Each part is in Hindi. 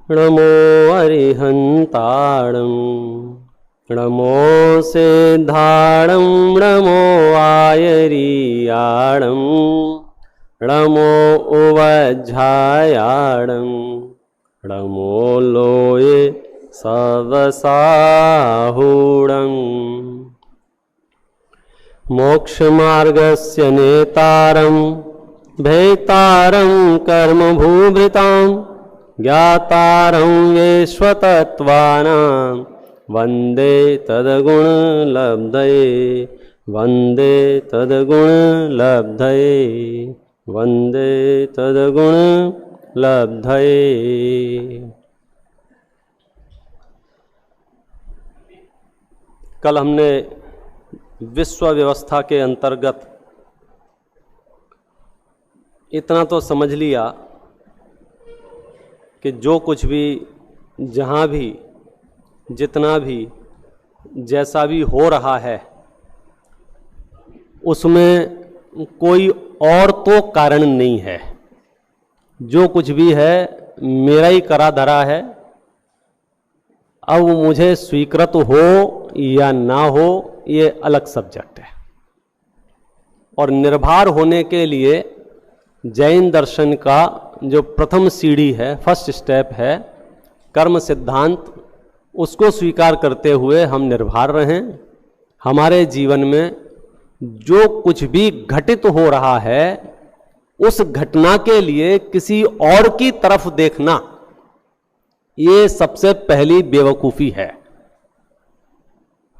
नमो अरिहंताणं नमो सिद्धाणं नमो आयरियाणं नमो उवज्झायाणं नमो लोये सवसाहूणम् मोक्षमार्गस्य नेतारं भेतारं कर्मभूभृतां ज्ञातारं विश्वतत्त्वानां वन्दे तद्गुणलब्धये वन्दे तद्गुणलब्धये वन्दे तद्गुणलब्धये। कल हमने विश्व व्यवस्था के अंतर्गत इतना तो समझ लिया कि जो कुछ भी, जहाँ भी, जितना भी, जैसा भी हो रहा है उसमें कोई और तो कारण नहीं है। जो कुछ भी है मेरा ही करा धरा है। अब मुझे स्वीकृत हो या ना हो ये अलग सब्जेक्ट है। और निर्भर होने के लिए जैन दर्शन का जो प्रथम सीढ़ी है, फर्स्ट स्टेप है, कर्म सिद्धांत, उसको स्वीकार करते हुए हम निर्भर रहें। हमारे जीवन में जो कुछ भी घटित हो रहा है उस घटना के लिए किसी और की तरफ देखना, ये सबसे पहली बेवकूफ़ी है।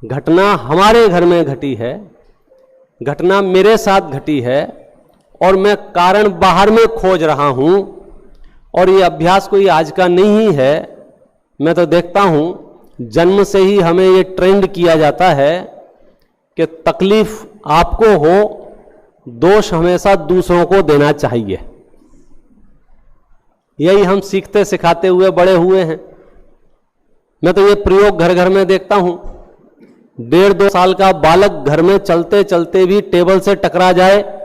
घटना हमारे घर में घटी है, घटना मेरे साथ घटी है और मैं कारण बाहर में खोज रहा हूं। और ये अभ्यास कोई आज का नहीं है। मैं तो देखता हूं जन्म से ही हमें ये ट्रेंड किया जाता है कि तकलीफ आपको हो, दोष हमेशा दूसरों को देना चाहिए। यही हम सीखते सिखाते हुए बड़े हुए हैं। मैं तो ये प्रयोग घर घर में देखता हूं। 1.5-2 साल का बालक घर में चलते चलते भी टेबल से टकरा जाए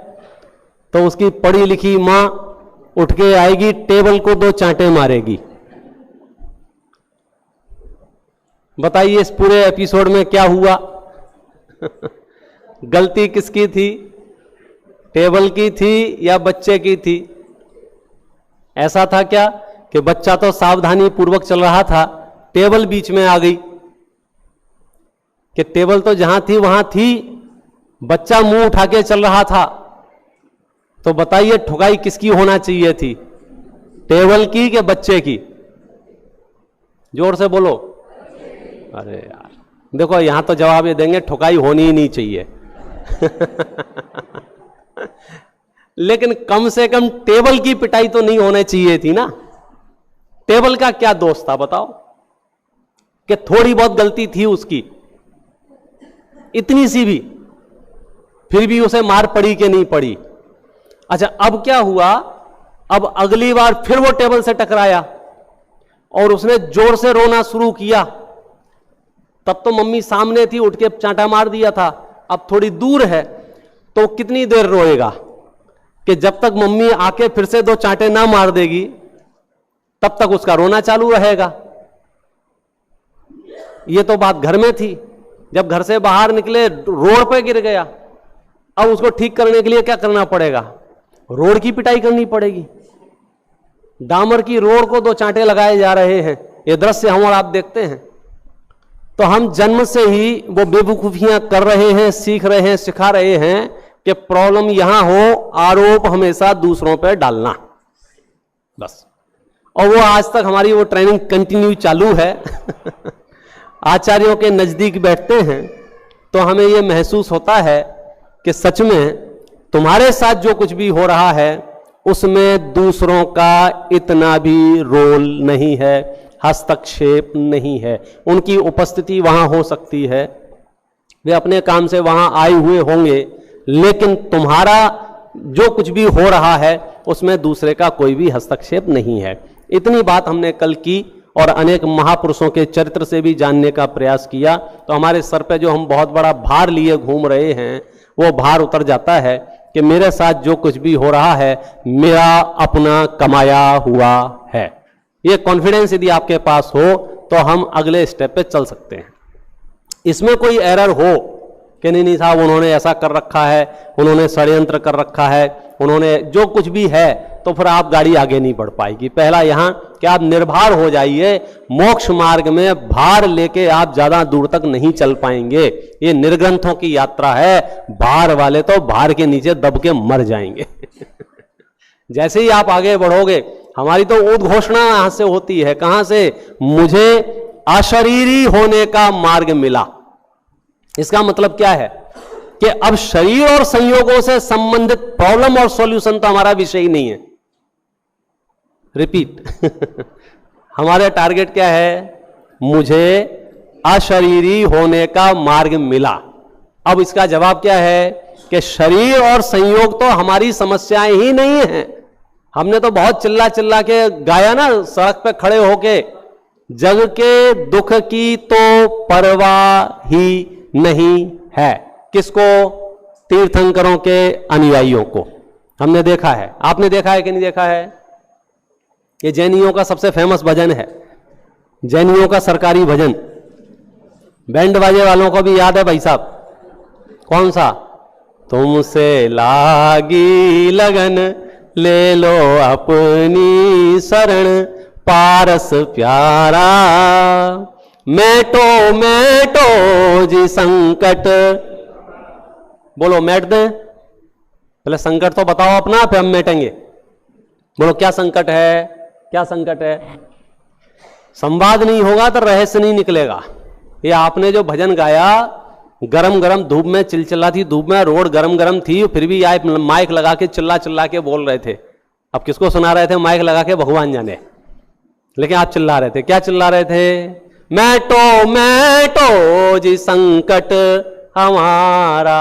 तो उसकी पढ़ी लिखी मां उठ के आएगी, टेबल को 2 चांटे मारेगी। बताइए इस पूरे एपिसोड में क्या हुआ? गलती किसकी थी? टेबल की थी या बच्चे की थी? ऐसा था क्या कि बच्चा तो सावधानी पूर्वक चल रहा था, टेबल बीच में आ गई? कि टेबल तो जहां थी वहां थी, बच्चा मुंह उठा के चल रहा था। तो बताइए ठुकाई किसकी होना चाहिए थी, टेबल की कि बच्चे की? जोर से बोलो। अरे यार देखो, यहां तो जवाब ये देंगे ठुकाई होनी ही नहीं चाहिए। लेकिन कम से कम टेबल की पिटाई तो नहीं होनी चाहिए थी ना। टेबल का क्या दोष था बताओ? कि थोड़ी बहुत गलती थी उसकी, इतनी सी भी, फिर भी उसे मार पड़ी कि नहीं पड़ी? अच्छा अब क्या हुआ? अब अगली बार फिर वो टेबल से टकराया और उसने जोर से रोना शुरू किया। तब तो मम्मी सामने थी, उठ के चांटा मार दिया था। अब थोड़ी दूर है तो कितनी देर रोएगा? कि जब तक मम्मी आके फिर से 2 चांटे ना मार देगी तब तक उसका रोना चालू रहेगा। ये तो बात घर में थी। जब घर से बाहर निकले रोड पे गिर गया, अब उसको ठीक करने के लिए क्या करना पड़ेगा? रोड की पिटाई करनी पड़ेगी। डामर की रोड को 2 चांटे लगाए जा रहे हैं। ये दृश्य हम और आप देखते हैं। तो हम जन्म से ही वो बेवकूफियां कर रहे हैं, सीख रहे हैं, सिखा रहे हैं कि प्रॉब्लम यहां हो, आरोप हमेशा दूसरों पर डालना, बस। और वो आज तक हमारी वो ट्रेनिंग कंटिन्यू चालू है। आचार्यों के नजदीक बैठते हैं तो हमें ये महसूस होता है कि सच में तुम्हारे साथ जो कुछ भी हो रहा है उसमें दूसरों का इतना भी रोल नहीं है, हस्तक्षेप नहीं है। उनकी उपस्थिति वहां हो सकती है, वे अपने काम से वहां आए हुए होंगे, लेकिन तुम्हारा जो कुछ भी हो रहा है उसमें दूसरे का कोई भी हस्तक्षेप नहीं है। इतनी बात हमने कल की और अनेक महापुरुषों के चरित्र से भी जानने का प्रयास किया। तो हमारे सर पे जो हम बहुत बड़ा भार लिए घूम रहे हैं वो भार उतर जाता है कि मेरे साथ जो कुछ भी हो रहा है मेरा अपना कमाया हुआ है। ये कॉन्फिडेंस यदि आपके पास हो तो हम अगले स्टेप पे चल सकते हैं। इसमें कोई एरर हो कि नहीं नहीं साहब उन्होंने ऐसा कर रखा है, उन्होंने षड्यंत्र कर रखा है, उन्होंने जो कुछ भी है, तो फिर आप गाड़ी आगे नहीं बढ़ पाएगी। पहला यहां कि आप निर्भर हो जाइए, मोक्ष मार्ग में भार लेके आप ज्यादा दूर तक नहीं चल पाएंगे। ये निर्ग्रंथों की यात्रा है, भार वाले तो भार के नीचे दब के मर जाएंगे। जैसे ही आप आगे बढ़ोगे, हमारी तो उद्घोषणा यहां से होती है, कहां से? मुझे अशरीरी होने का मार्ग मिला। इसका मतलब क्या है कि अब शरीर और संयोगों से संबंधित प्रॉब्लम और सॉल्यूशन तो हमारा विषय ही नहीं है। रिपीट हमारे टारगेट क्या है? मुझे अशरीरी होने का मार्ग मिला। अब इसका जवाब क्या है कि शरीर और संयोग तो हमारी समस्याएं ही नहीं है। हमने तो बहुत चिल्ला चिल्ला के गाया ना सड़क पे खड़े होके, जग के दुख की तो परवाह ही नहीं है। किसको? तीर्थंकरों के अनुयायियों को। हमने देखा है, आपने देखा है कि नहीं देखा है? ये जैनियों का सबसे फेमस भजन है, जैनियों का सरकारी भजन। बैंड बाजे वालों को भी याद है भाई साहब, कौन सा? तुमसे लागी लगन ले लो अपनी शरण, पारस प्यारा मेटो मेटो जी संकट। बोलो मेट दे, पहले संकट तो बताओ अपना, फिर हम मेटेंगे। बोलो क्या संकट है? क्या संकट है? संवाद नहीं होगा तो रहस्य नहीं निकलेगा। ये आपने जो भजन गाया, गरम गरम धूप में, चिलचिलाती धूप में, रोड गरम गरम थी, फिर भी आप माइक लगा के चिल्ला चिल्ला के बोल रहे थे। अब किसको सुना रहे थे माइक लगा के? भगवान जाने। लेकिन आप चिल्ला रहे थे। क्या चिल्ला रहे थे? मैटो मैटो जी संकट हमारा।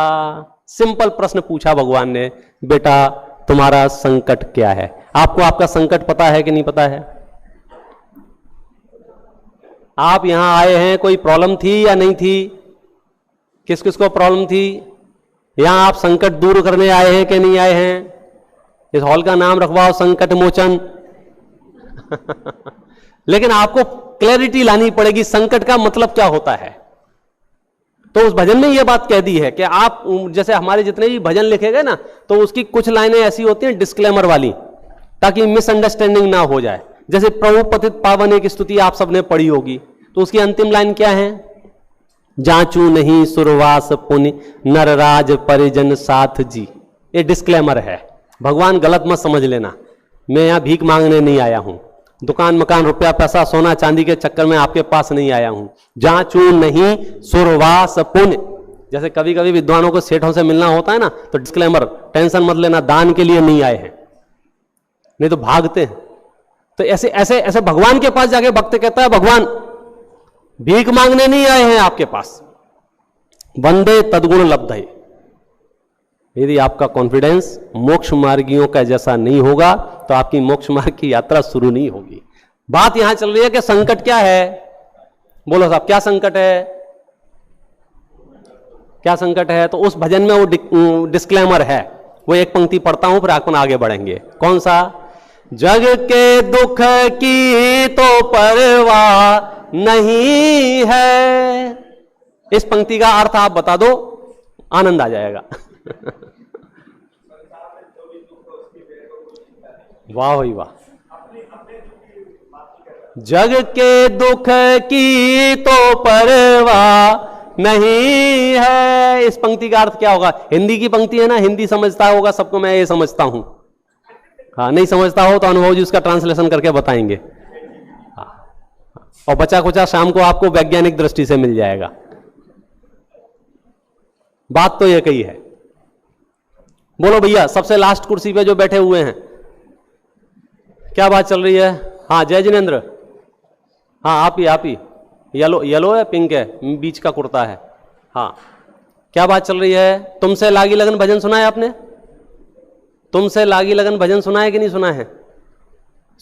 सिंपल प्रश्न पूछा भगवान ने, बेटा तुम्हारा संकट क्या है? आपको आपका संकट पता है कि नहीं पता है? आप यहां आए हैं, कोई प्रॉब्लम थी या नहीं थी? किस किस को प्रॉब्लम थी? यहां आप संकट दूर करने आए हैं कि नहीं आए हैं? इस हॉल का नाम रखवाओ संकट मोचन। लेकिन आपको क्लैरिटी लानी पड़ेगी, संकट का मतलब क्या होता है। तो उस भजन में यह बात कह दी है कि आप, जैसे हमारे जितने भी भजन लिखे गए ना, तो उसकी कुछ लाइनें ऐसी होती हैं डिस्क्लेमर वाली, ताकि मिसअंडरस्टैंडिंग ना हो जाए। जैसे प्रभु पतित पावन एक स्तुति आप सबने पढ़ी होगी, तो उसकी अंतिम लाइन क्या है? जांचू नहीं सुरवास पुनि नरराज परिजन साथ जी। ये डिस्क्लेमर है, भगवान गलत मत समझ लेना। मैं यहां भीख मांगने नहीं आया हूं, दुकान मकान रुपया पैसा सोना चांदी के चक्कर में आपके पास नहीं आया हूं। जांचू नहीं सुरवास पुण्य। जैसे कभी कभी विद्वानों को सेठों से मिलना होता है ना, तो डिस्क्लेमर, टेंशन मत लेना, दान के लिए नहीं आए हैं, नहीं तो भागते हैं। तो ऐसे ऐसे ऐसे भगवान के पास जाके भक्त कहता है, भगवान भीख मांगने नहीं आए हैं आपके पास, वंदे तद्गुण लब्धये। यदि आपका कॉन्फिडेंस मोक्ष मार्गियों का जैसा नहीं होगा तो आपकी मोक्ष मार्ग की यात्रा शुरू नहीं होगी। बात यहां चल रही है कि संकट क्या है। बोलो साहब क्या संकट है? क्या संकट है? तो उस भजन में वो डिस्क्लेमर है, वो एक पंक्ति पढ़ता हूं, फिर अपन आगे बढ़ेंगे। कौन सा? जग के दुख की तो परवाह नहीं है। इस पंक्ति का अर्थ आप बता दो, आनंद आ जाएगा। वाह भाई वाह। जग के दुख की तो परवाह नहीं है, इस पंक्ति का अर्थ क्या होगा? हिंदी की पंक्ति है ना, हिंदी समझता होगा सबको, मैं ये समझता हूं। हाँ, नहीं समझता हो तो अनुभव जी उसका ट्रांसलेशन करके बताएंगे। हाँ, और बचा कुचा शाम को आपको वैज्ञानिक दृष्टि से मिल जाएगा। बात तो ये कही है। बोलो भैया, सबसे लास्ट कुर्सी पे जो बैठे हुए हैं, क्या बात चल रही है? हाँ जय जिनेन्द्र, हाँ आप ही। येलो येलो है, पिंक है, बीच का कुर्ता है। हाँ क्या बात चल रही है? तुमसे लागी लगन भजन सुना है आपने? तुमसे लागी लगन भजन सुना है कि नहीं सुना है?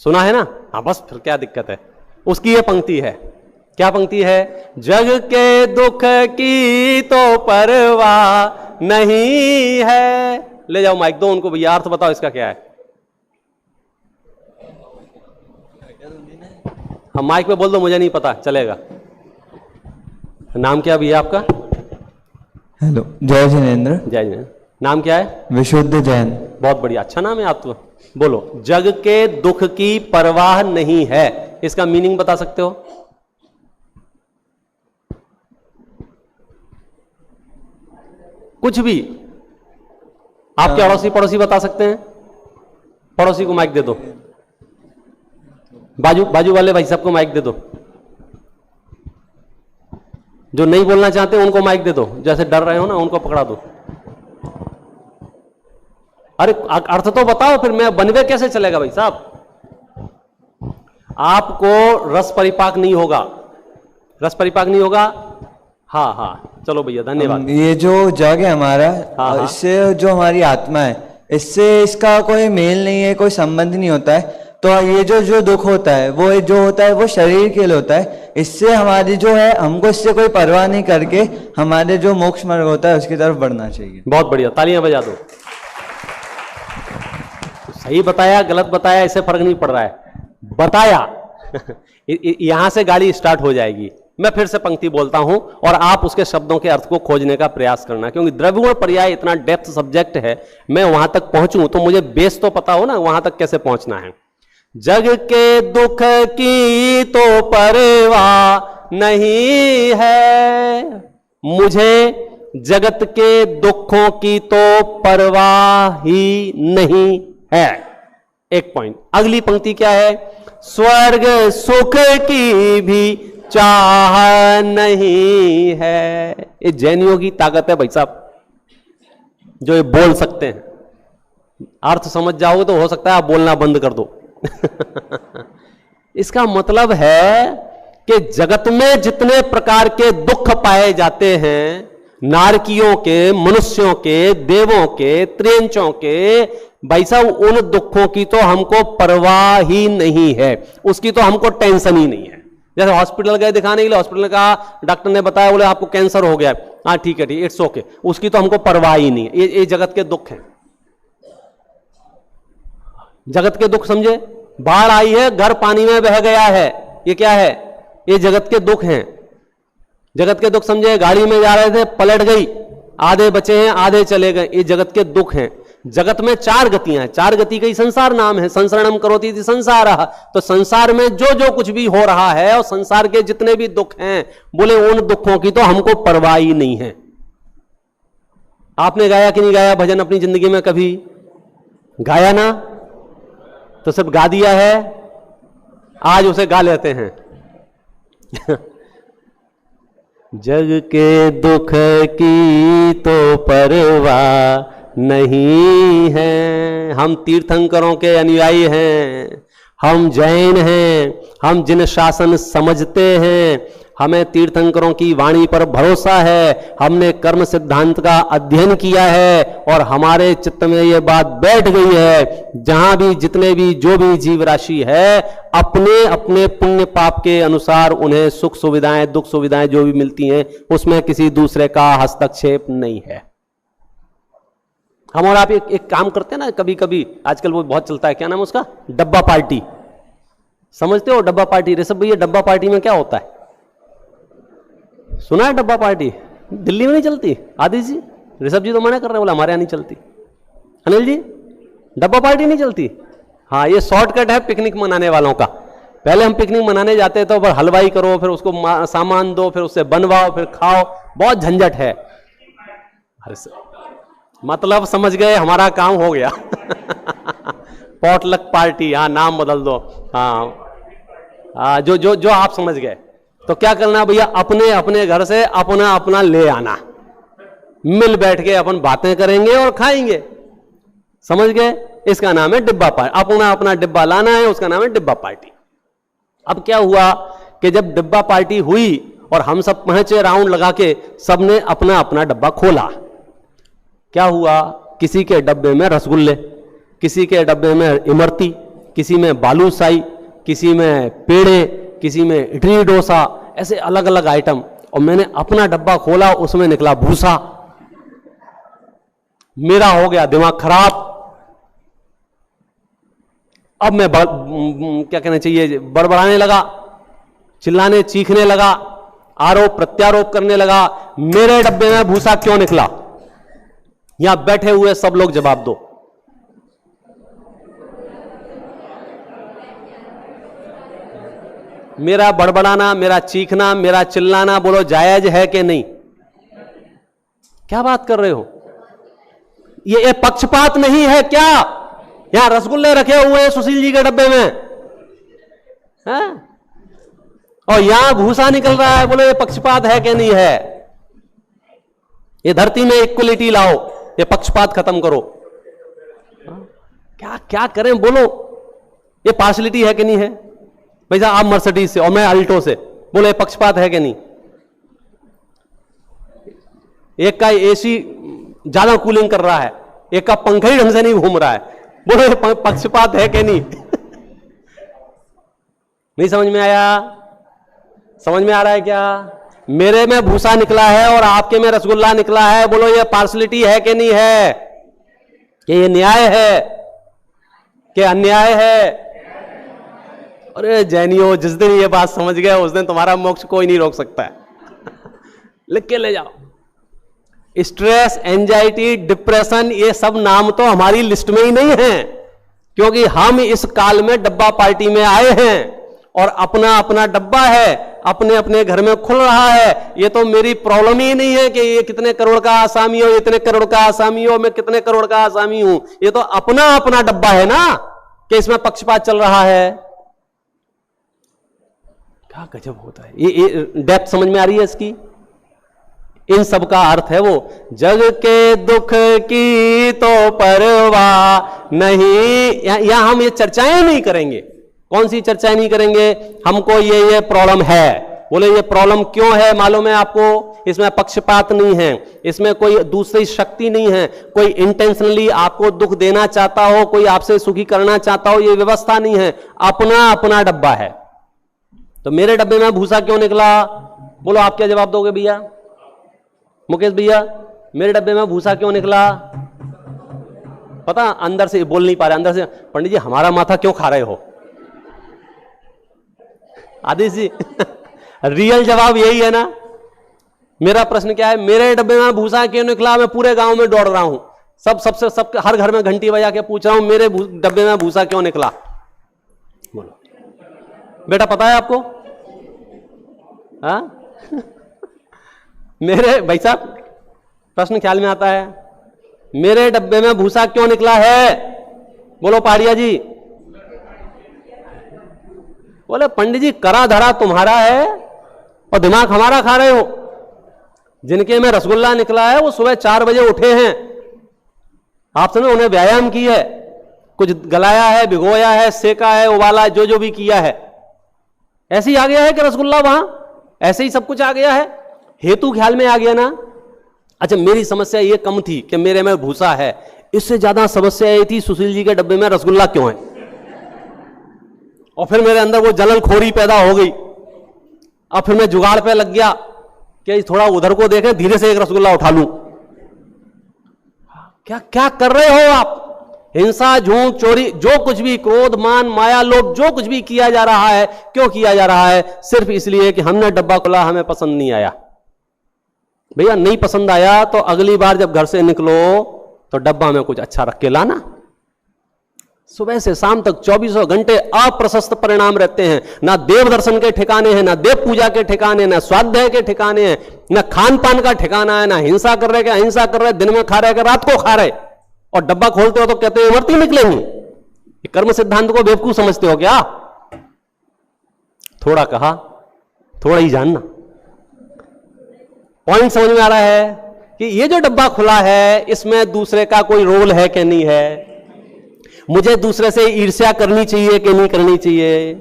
सुना है ना? हाँ बस फिर क्या दिक्कत है। उसकी ये पंक्ति है। क्या पंक्ति है? जग के दुख की तो परवाह नहीं है। ले जाओ माइक दो उनको भैया, अर्थ बताओ इसका क्या है। हम माइक में बोल दो, मुझे नहीं पता चलेगा। नाम क्या भैया आपका? हेलो, जय जिनेन्द्र। जय जिनेन्द्र। नाम क्या है? विशुद्ध जैन। बहुत बढ़िया, अच्छा नाम है आपको। बोलो, जग के दुख की परवाह नहीं है, इसका मीनिंग बता सकते हो? कुछ भी आपके अड़ोसी पड़ोसी बता सकते हैं? पड़ोसी को माइक दे दो, बाजू वाले भाई साहब को माइक दे दो, जो नहीं बोलना चाहते उनको माइक दे दो, जैसे डर रहे हो ना उनको पकड़ा दो। अरे अर्थ तो बताओ, फिर मैं बनवे कैसे चलेगा भाई साहब? आपको रस परिपाक नहीं होगा, रस परिपाक नहीं होगा। हाँ हाँ, चलो भैया, धन्यवाद। ये जो जग है हमारा, हाँ। इससे जो हमारी आत्मा है, इससे इसका कोई मेल नहीं है, कोई संबंध नहीं होता है। तो ये जो दुख होता है वो जो होता है वो शरीर के लिए होता है। इससे हमारी जो है, हमको इससे कोई परवाह नहीं करके हमारे जो मोक्ष मार्ग होता है उसकी तरफ बढ़ना चाहिए। बहुत बढ़िया, तालियां बजा दो। सही बताया गलत बताया इससे फर्क नहीं पड़ रहा है, बताया यहां से गाड़ी स्टार्ट हो जाएगी। मैं फिर से पंक्ति बोलता हूं और आप उसके शब्दों के अर्थ को खोजने का प्रयास करना, क्योंकि द्रव्यगुण पर्याय इतना डेप्थ सब्जेक्ट है। मैं वहां तक पहुंचूं तो मुझे बेस तो पता हो ना वहां तक कैसे पहुंचना है। जग के दुख की तो परवाह नहीं है, मुझे जगत के दुखों की तो परवाह ही नहीं है। एक पॉइंट। अगली पंक्ति क्या है? स्वर्ग सुख की भी चाह नहीं है। ये जैनियों की ताकत है भाई साहब, जो ये बोल सकते हैं। अर्थ समझ जाओगे तो हो सकता है आप बोलना बंद कर दो इसका मतलब है कि जगत में जितने प्रकार के दुख पाए जाते हैं, नारकियों के, मनुष्यों के, देवों के, त्रियंचों के, भाई साहब उन दुखों की तो हमको परवाह ही नहीं है, उसकी तो हमको टेंशन ही नहीं है। जैसे हॉस्पिटल गए दिखाने के लिए, हॉस्पिटल का डॉक्टर ने बताया, बोले आपको कैंसर हो गया, हाँ ठीक है, इट्स ओके, उसकी तो हमको परवाह ही नहीं है। ये जगत के दुख हैं, जगत के दुख समझे। बाढ़ आई है, घर पानी में बह गया है, ये क्या है? ये जगत के दुख हैं, जगत के दुख समझे। गाड़ी में जा रहे थे, पलट गई, आधे बचे हैं, आधे चले गए, ये जगत के दुख हैं। जगत में चार गतियां हैं, चार गति का ही संसार नाम है। संसरणम करोति इति संसारः। तो संसार में जो कुछ भी हो रहा है और संसार के जितने भी दुख हैं, बोले उन दुखों की तो हमको परवाह ही नहीं है। आपने गाया कि नहीं गाया भजन अपनी जिंदगी में? कभी गाया ना? तो सब गा दिया है, आज उसे गा लेते हैं जग के दुख की तो परवाह नहीं है। हम तीर्थंकरों के अनुयायी हैं, हम जैन हैं, हम जिन शासन समझते हैं, हमें तीर्थंकरों की वाणी पर भरोसा है, हमने कर्म सिद्धांत का अध्ययन किया है और हमारे चित्त में यह बात बैठ गई है, जहां भी जितने भी जो भी जीव राशि है, अपने अपने पुण्य पाप के अनुसार उन्हें सुख सुविधाएं, दुख सुविधाएं जो भी मिलती हैं, उसमें किसी दूसरे का हस्तक्षेप नहीं है। हम और आप एक काम करते हैं ना, कभी कभी आजकल वो बहुत चलता है, क्या नाम है उसका? डब्बा पार्टी। समझते हो डब्बा पार्टी? ऋषभ भैया, डब्बा पार्टी में क्या होता है? सुना है डब्बा पार्टी? दिल्ली में नहीं चलती आदि जी, ऋषभ जी तो मना कर रहे हैं, बोला हमारे यहां नहीं चलती। अनिल जी, डब्बा पार्टी नहीं चलती? हाँ, ये शॉर्टकट है पिकनिक मनाने वालों का। पहले हम पिकनिक मनाने जाते तो हलवाई करो, फिर उसको सामान दो, फिर उससे बनवाओ, फिर खाओ, बहुत झंझट है। मतलब समझ गए, हमारा काम हो गया पॉटलक पार्टी, हाँ नाम बदल दो, हाँ जो आप समझ गए। तो क्या करना भैया? अपने अपने घर से अपना अपना ले आना, मिल बैठ के अपन बातें करेंगे और खाएंगे। समझ गए? इसका नाम है डिब्बा पार्टी। अपना अपना डिब्बा लाना है, उसका नाम है डिब्बा पार्टी। अब क्या हुआ कि जब डिब्बा पार्टी हुई और हम सब पहुंचे राउंड लगा के, सबने अपना अपना डब्बा खोला। क्या हुआ? किसी के डब्बे में रसगुल्ले, किसी के डब्बे में इमरती, किसी में बालूशाही, किसी में पेड़े, किसी में इडली डोसा, ऐसे अलग अलग आइटम। और मैंने अपना डब्बा खोला, उसमें निकला भूसा। मेरा हो गया दिमाग खराब। अब मैं क्या कहना चाहिए, बड़बड़ाने लगा। चिल्लाने चीखने लगा, आरोप प्रत्यारोप करने लगा, मेरे डब्बे में भूसा क्यों निकला? यहां बैठे हुए सब लोग जवाब दो। मेरा बड़बड़ाना, मेरा चीखना, मेरा चिल्लाना, बोलो जायज है कि नहीं? क्या बात कर रहे हो? ये पक्षपात नहीं है क्या? यहां रसगुल्ले रखे हुए हैं सुशील जी के डब्बे में, है? और यहां भूसा निकल रहा है, बोलो ये पक्षपात है कि नहीं है? ये धरती में इक्वलिटी लाओ, ये पक्षपात खत्म करो। क्या क्या करें, बोलो ये पार्शलिटी है कि नहीं है? भाई साहब आप मर्सिडीज से और मैं अल्टो से, बोलो ये पक्षपात है कि नहीं? एक का एसी ज्यादा कूलिंग कर रहा है, एक का पंखा ही ढंग से नहीं घूम रहा है, बोलो ये पक्षपात है कि नहीं? नहीं समझ में आया? समझ में आ रहा है क्या? मेरे में भूसा निकला है और आपके में रसगुल्ला निकला है, बोलो ये पार्शलिटी है कि नहीं है? कि ये न्याय है कि अन्याय है? अरे जैनियो, जिस दिन ये बात समझ गए उस दिन तुम्हारा मोक्ष कोई नहीं रोक सकता है। लिख के ले जाओ। स्ट्रेस, एंजाइटी, डिप्रेशन, ये सब नाम तो हमारी लिस्ट में ही नहीं है, क्योंकि हम इस काल में डब्बा पार्टी में आए हैं और अपना अपना डब्बा है, अपने अपने घर में खुल रहा है। ये तो मेरी प्रॉब्लम ही नहीं है कि ये कितने करोड़ का आसामी हो, इतने करोड़ का आसामी हो, मैं कितने करोड़ का आसामी हूं। ये तो अपना अपना डब्बा है ना, कि इसमें पक्षपात चल रहा है। क्या गजब होता है। ये डेप्थ समझ में आ रही है इसकी? इन सब का अर्थ है वो, जग के दुख की तो परवाह नहीं। यहां हम ये चर्चाएं नहीं करेंगे। कौन सी चर्चाएं नहीं करेंगे? हमको ये प्रॉब्लम है, बोले ये प्रॉब्लम क्यों है मालूम है आपको? इसमें पक्षपात नहीं है, इसमें कोई दूसरी शक्ति नहीं है, कोई इंटेंशनली आपको दुख देना चाहता हो, कोई आपसे सुखी करना चाहता हो, ये व्यवस्था नहीं है। अपना अपना डब्बा है। तो मेरे डब्बे में भूसा क्यों निकला? बोलो आप क्या जवाब दोगे भैया? मुकेश भैया, मेरे डब्बे में भूसा क्यों निकला? पता, अंदर से बोल नहीं पा रहे, अंदर से, पंडित जी हमारा माथा क्यों खा रहे हो? आदि जी रियल जवाब यही है ना। मेरा प्रश्न क्या है? मेरे डब्बे में भूसा क्यों निकला? मैं पूरे गांव में दौड़ रहा हूं, सब हर घर में घंटी बजा के पूछ रहा हूं मेरे डब्बे में भूसा क्यों निकला? बोलो बेटा, पता है आपको? हाँ मेरे भाई साहब, प्रश्न ख्याल में आता है? मेरे डब्बे में भूसा क्यों निकला है? बोलो पहाड़िया जी। बोले पंडित जी करा धरा तुम्हारा है और दिमाग हमारा खा रहे हो। जिनके में रसगुल्ला निकला है वो सुबह 4 बजे उठे हैं, आप समझे, उन्हें व्यायाम की है, कुछ गलाया है, भिगोया है, सेका है, उबाला, जो भी किया है। ऐसे ही आ गया है कि रसगुल्ला वहां, ऐसे ही सब कुछ आ गया है, हेतु ख्याल में आ गया ना। अच्छा, मेरी समस्या ये कम थी कि मेरे में भूसा है, इससे ज्यादा समस्या ये थी सुशील जी के डब्बे में रसगुल्ला क्यों है। और फिर मेरे अंदर वो जलनखोरी पैदा हो गई। अब फिर मैं जुगाड़ पे लग गया कि थोड़ा उधर को देखें, धीरे से एक रसगुल्ला उठा लूं। क्या क्या कर रहे हो आप? हिंसा, झूठ, चोरी, जो कुछ भी, क्रोध, मान, माया, लोभ, जो कुछ भी किया जा रहा है, क्यों किया जा रहा है? सिर्फ इसलिए कि हमने डब्बा खोला, हमें पसंद नहीं आया। भैया नहीं पसंद आया तो अगली बार जब घर से निकलो तो डब्बा में कुछ अच्छा रख के लाना। सुबह से शाम तक 24 घंटे अप्रशस्त परिणाम रहते हैं। ना देव दर्शन के ठिकाने हैं, ना देव पूजा के ठिकाने, ना स्वाध्याय के ठिकाने हैं, ना खान पान का ठिकाना है, ना हिंसा कर रहे कि अहिंसा कर रहे, दिन में खा रहे कि रात को खा रहे। और डब्बा खोलते हो तो कहते हो इमरती निकलेंगी। ये कर्म सिद्धांत को बेवकूफ समझते हो क्या? थोड़ा कहा, थोड़ा ही जानना। पॉइंट समझ में आ रहा है कि ये जो डब्बा खुला है इसमें दूसरे का कोई रोल है कि नहीं है? मुझे दूसरे से ईर्ष्या करनी चाहिए कि नहीं करनी चाहिए?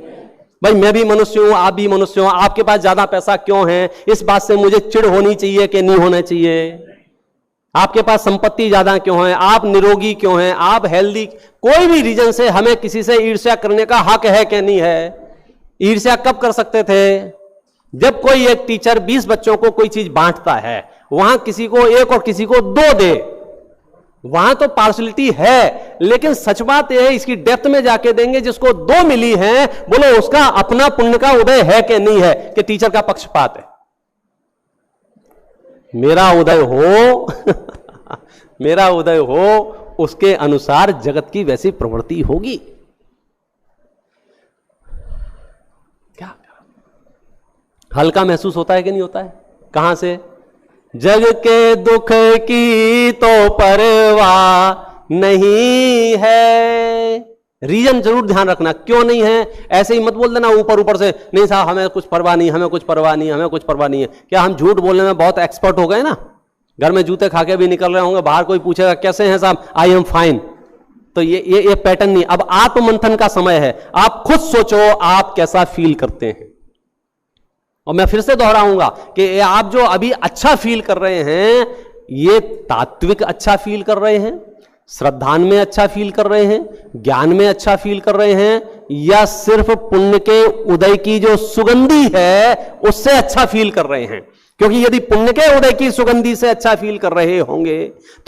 भाई मैं भी मनुष्य हूं, आप भी मनुष्य हो, आपके पास ज्यादा पैसा क्यों है, इस बात से मुझे चिढ़ होनी चाहिए कि नहीं होना चाहिए? आपके पास संपत्ति ज्यादा क्यों है, आप निरोगी क्यों हैं, आप हेल्दी, कोई भी रीजन से हमें किसी से ईर्ष्या करने का हक है कि नहीं है? ईर्ष्या कब कर सकते थे? जब कोई एक टीचर 20 बच्चों को कोई चीज बांटता है, वहां किसी को 1 और किसी को 2 दे, वहां तो पार्शलिटी है, लेकिन सच बात यह है, इसकी डेप्थ में जाके देंगे। जिसको 2 मिली है, बोलो उसका अपना पुण्य का उदय है कि नहीं है, कि टीचर का पक्षपात है। मेरा उदय हो मेरा उदय हो, उसके अनुसार जगत की वैसी प्रवृत्ति होगी। क्या हल्का महसूस होता है कि नहीं होता है? कहां से? जग के दुख की तो परवाह नहीं है। रीजन जरूर ध्यान रखना, क्यों नहीं है। ऐसे ही मत बोल देना ऊपर ऊपर से, नहीं साहब हमें कुछ परवाह नहीं, हमें कुछ परवाह नहीं, हमें कुछ परवाह नहीं है। क्या हम झूठ बोलने में बहुत एक्सपर्ट हो गए ना? घर में जूते खा के भी निकल रहे होंगे, बाहर कोई पूछेगा कैसे हैं साहब, आई एम फाइन। तो ये पैटर्न नहीं। अब आत्ममंथन का समय है, आप खुद सोचो आप कैसा फील करते हैं। और मैं फिर से दोहराऊंगा कि आप जो अभी अच्छा फील कर रहे हैं, ये तात्विक अच्छा फील कर रहे हैं, श्रद्धान में अच्छा फील कर रहे हैं, ज्ञान में अच्छा फील कर रहे हैं, या सिर्फ पुण्य के उदय की जो सुगंधी है उससे अच्छा फील कर रहे हैं? क्योंकि यदि पुण्य के उदय की सुगंधी से अच्छा फील कर रहे होंगे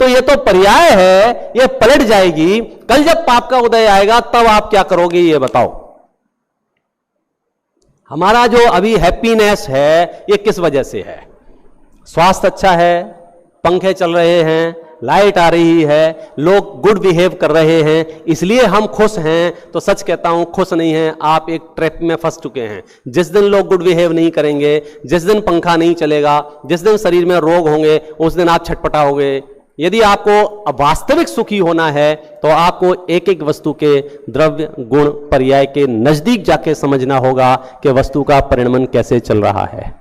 तो ये तो पर्याय है, ये पलट जाएगी। कल जब पाप का उदय आएगा तब आप क्या करोगे ये बताओ। हमारा जो अभी हैप्पीनेस है ये किस वजह से है? स्वास्थ्य अच्छा है, पंखे चल रहे हैं, लाइट आ रही है, लोग गुड बिहेव कर रहे हैं, इसलिए हम खुश हैं। तो सच कहता हूं, खुश नहीं हैं, आप एक ट्रैप में फंस चुके हैं। जिस दिन लोग गुड बिहेव नहीं करेंगे, जिस दिन पंखा नहीं चलेगा, जिस दिन शरीर में रोग होंगे, उस दिन आप छटपटाओगे। यदि आपको वास्तविक सुखी होना है तो आपको एक एक वस्तु के द्रव्य गुण पर्याय के नजदीक जाके समझना होगा कि वस्तु का परिणमन कैसे चल रहा है।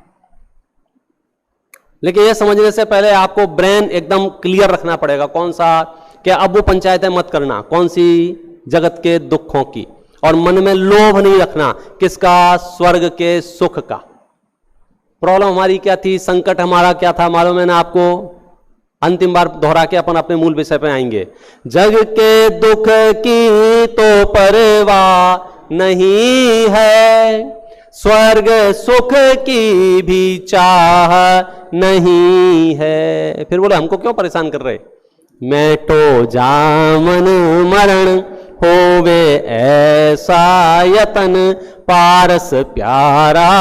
लेकिन यह समझने से पहले आपको ब्रेन एकदम क्लियर रखना पड़ेगा। कौन सा? कि अब वो पंचायतें मत करना, कौन सी? जगत के दुखों की। और मन में लोभ नहीं रखना, किसका? स्वर्ग के सुख का। प्रॉब्लम हमारी क्या थी, संकट हमारा क्या था मालूम है ना आपको? अंतिम बार दोहरा के अपन अपने मूल विषय पे आएंगे। जग के दुख की तो परवाह नहीं है, स्वर्ग सुख की भी चाह नहीं है। फिर बोले हमको क्यों परेशान कर रहे? मैं तो जामन मरण होवे ऐसा यतन पारस प्यारा।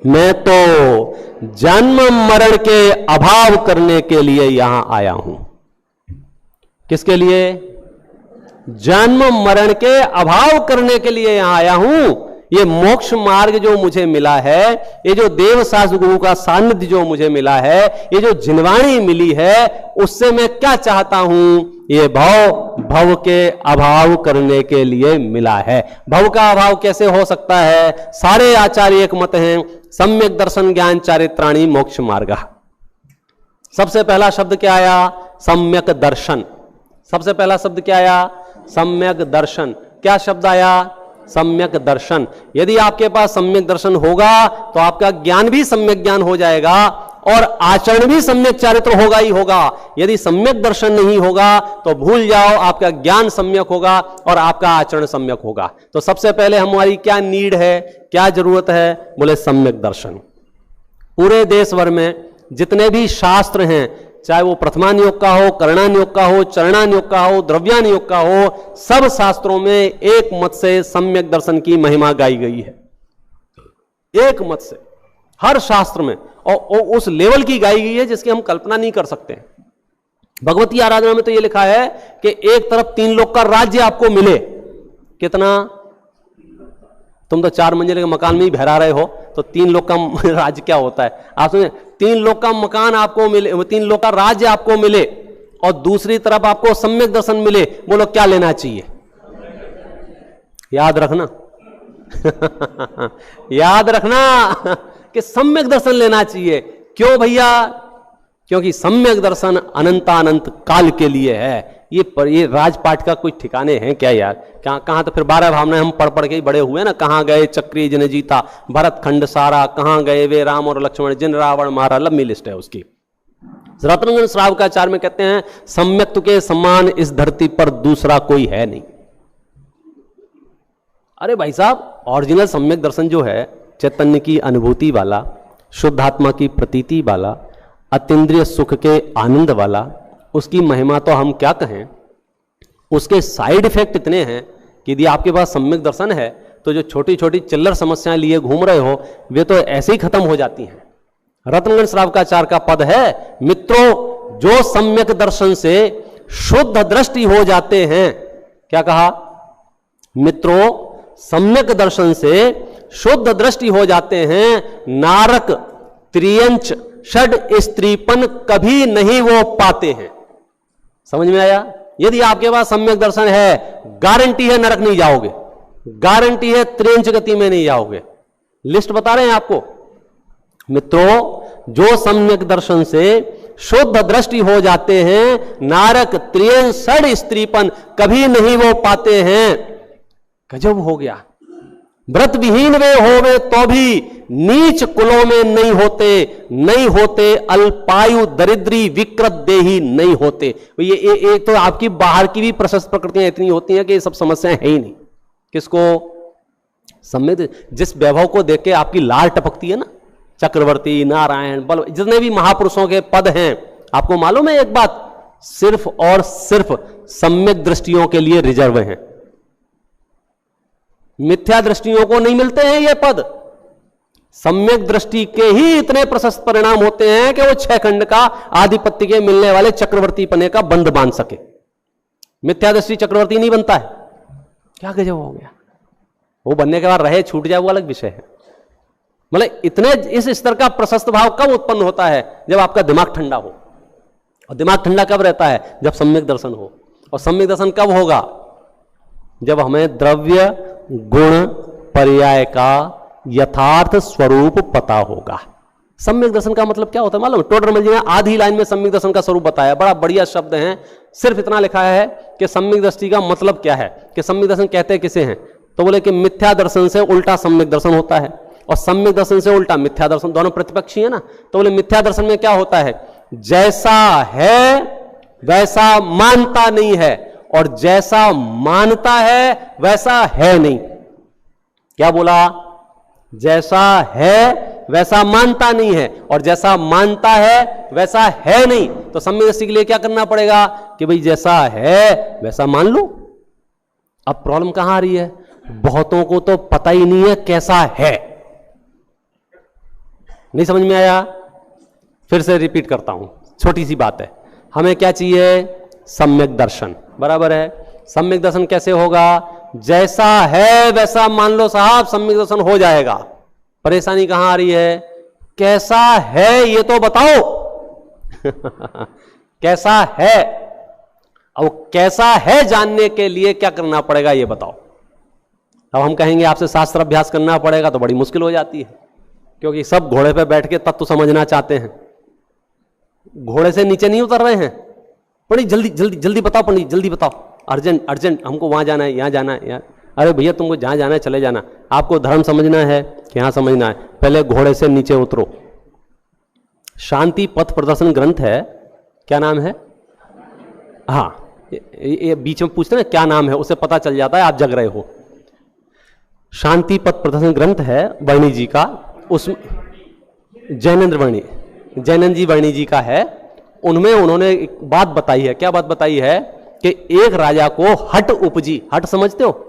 मैं तो जन्म मरण के अभाव करने के लिए यहां आया हूं। किसके लिए? जन्म मरण के अभाव करने के लिए यहां आया हूं। ये मोक्ष मार्ग जो मुझे मिला है, ये जो देव शास्त्र गुरु का सानिध्य जो मुझे मिला है, ये जो जिनवाणी मिली है, उससे मैं क्या चाहता हूं? ये भव के अभाव करने के लिए मिला है। भव का अभाव कैसे हो सकता है? सारे आचार्य एक मत हैं, सम्यक दर्शन ज्ञान चारित्राणी मोक्ष मार्ग। सबसे पहला शब्द क्या आया? सम्यक दर्शन। सबसे पहला शब्द क्या आया? सम्यक दर्शन। क्या शब्द आया? सम्यक दर्शन। यदि आपके पास सम्यक दर्शन होगा तो आपका ज्ञान भी सम्यक ज्ञान हो जाएगा और आचरण भी सम्यक चारित्र होगा ही होगा। यदि सम्यक दर्शन नहीं होगा तो भूल जाओ, आपका ज्ञान सम्यक होगा और आपका आचरण सम्यक होगा। तो सबसे पहले हमारी क्या नीड है, क्या जरूरत है? बोले सम्यक दर्शन। पूरे देश भर में जितने भी शास्त्र हैं, चाहे वो प्रथमान योग का हो, करणान योग का हो, चरणान योग का हो, द्रव्यान योग का हो, सब शास्त्रों में एक मत से सम्यक दर्शन की महिमा गाई गई है। एक मत से हर शास्त्र में, और उस लेवल की गाई गई है जिसकी हम कल्पना नहीं कर सकते। भगवती आराधना में तो ये लिखा है कि एक तरफ 3 लोक का राज्य आपको मिले। कितना? तुम तो 4 मंजिले के मकान में ही बहरा रहे हो, तो 3 लोक का राज्य क्या होता है? आप सुनिए, 3 लोक का मकान आपको मिले, 3 लोक का राज्य आपको मिले, और दूसरी तरफ आपको सम्यक दर्शन मिले। बोलो क्या लेना चाहिए? याद रखना याद रखना कि सम्यक दर्शन लेना चाहिए। क्यों भैया? क्योंकि सम्यक दर्शन अनंतानंत काल के लिए है। ये राजपाट का कोई ठिकाने हैं क्या यार? कहां तो फिर 12 भावनाएं हम पढ़ ही बड़े हुए ना। कहां गए चक्री जिन जीता भरत खंड सारा, कहां गए वे राम और लक्ष्मण जिन रावण मारा। लंबी लिस्ट है उसकी। रत्नगण श्रावकाचार्य में कहते हैं सम्यक के समान इस धरती पर दूसरा कोई है नहीं। अरे भाई साहब, ओरिजिनल सम्यक दर्शन जो है, चैतन्य की अनुभूति वाला, शुद्धात्मा की प्रतीति वाला, अतीन्द्रिय सुख के आनंद वाला, उसकी महिमा तो हम क्या कहें, उसके साइड इफेक्ट इतने हैं कि यदि आपके पास सम्यक दर्शन है तो जो छोटी छोटी चिल्लर समस्याएं लिए घूम रहे हो वे तो ऐसे ही खत्म हो जाती हैं। रत्नगण श्रावकाचार्य का पद है, मित्रों जो सम्यक दर्शन से शुद्ध दृष्टि हो जाते हैं, क्या कहा, मित्रों सम्यक दर्शन से शुद्ध दृष्टि हो जाते हैं, नारक त्रियंच षड स्त्रीपन कभी नहीं वो पाते हैं। समझ में आया? यदि आपके पास सम्यक दर्शन है, गारंटी है नरक नहीं जाओगे, गारंटी है त्रियंच गति में नहीं जाओगे। लिस्ट बता रहे हैं आपको। मित्रों जो सम्यक दर्शन से शुद्ध दृष्टि हो जाते हैं, नारक त्रियंच षड स्त्रीपन कभी नहीं वो पाते हैं। गजब हो गया। व्रत विहीन वे होवे तो भी नीच कुलों में नहीं होते अल्पायु दरिद्री विकृत देही नहीं होते। ये तो आपकी बाहर की भी प्रशस्त प्रकृतियां इतनी होती हैं कि ये सब समस्याएं है ही नहीं। किसको? सम्यक, जिस वैभव को देख के आपकी लाल टपकती है ना, चक्रवर्ती, नारायण, बल, जितने भी महापुरुषों के पद हैं, आपको मालूम है एक बात, सिर्फ और सिर्फ सम्यक दृष्टियों के लिए रिजर्व हैं। मिथ्या दृष्टियों को नहीं मिलते हैं ये पद। सम्यक दृष्टि के ही इतने प्रशस्त परिणाम होते हैं कि वो 6 खंड का आधिपत्य के मिलने वाले चक्रवर्ती पने का बंध बांध सके। मिथ्या दृष्टि चक्रवर्ती नहीं बनता है। क्या गजब हो गया। वो बनने के बाद रहे छूट जाए वो अलग विषय है। मतलब इतने इस स्तर का प्रशस्त भाव कब उत्पन्न होता है? जब आपका दिमाग ठंडा हो। और दिमाग ठंडा कब रहता है? जब सम्यक दर्शन हो। और सम्यक दर्शन कब होगा? जब हमें द्रव्य गुण पर्याय का यथार्थ स्वरूप पता होगा। सम्यक दर्शन का मतलब क्या होता है मालूम? टोडरमल जी ने आधी लाइन में सम्यक दर्शन का स्वरूप बताया। बड़ा बढ़िया शब्द है। सिर्फ इतना लिखा है कि सम्यक दृष्टि का मतलब क्या है, कि सम्यक दर्शन कहते किसे हैं? तो बोले कि मिथ्या दर्शन से उल्टा सम्यक दर्शन होता है और सम्यक दर्शन से उल्टा मिथ्या दर्शन, दोनों प्रतिपक्षी है ना। तो बोले मिथ्या दर्शन में क्या होता है? जैसा है वैसा मानता नहीं है और जैसा मानता है वैसा है नहीं। क्या बोला? जैसा है वैसा मानता नहीं है और जैसा मानता है वैसा है नहीं। तो सम्यक दृष्टि के लिए क्या करना पड़ेगा कि भाई जैसा है वैसा मान लो। अब प्रॉब्लम कहां आ रही है? बहुतों को तो पता ही नहीं है कैसा है। नहीं समझ में आया? फिर से रिपीट करता हूं, छोटी सी बात है। हमें क्या चाहिए? सम्यक दर्शन। बराबर है। सम्यक दर्शन कैसे होगा? जैसा है वैसा मान लो साहब, सम्यक दर्शन हो जाएगा। परेशानी कहां आ रही है? कैसा है ये तो बताओ। कैसा है? अब कैसा है जानने के लिए क्या करना पड़ेगा ये बताओ। अब हम कहेंगे आपसे शास्त्र अभ्यास करना पड़ेगा तो बड़ी मुश्किल हो जाती है, क्योंकि सब घोड़े पे बैठ के तत्व समझना चाहते हैं, घोड़े से नीचे नहीं उतर रहे हैं। पंडित जल्दी जल्दी जल्दी बताओ, पंडित जल्दी बताओ, अर्जेंट अर्जेंट, हमको वहां जाना है, यहां जाना है, यार अरे भैया तुमको जहां जाना है चले जाना। आपको धर्म समझना है कि यहां समझना है, पहले घोड़े से नीचे उतरो। शांति पथ प्रदर्शन ग्रंथ है, क्या नाम है? हाँ, ये बीच में पूछते ना क्या नाम है, उससे पता चल जाता है आप जग रहे हो। शांति पथ प्रदर्शन ग्रंथ है वर्णी जी का, उस जैनेंद्र वर्णी, जैनंद जी वर्णी जी का है। उनमें उन्होंने एक बात बताई है। क्या बात बताई है? कि एक राजा को हट उपजी। हट समझते हो?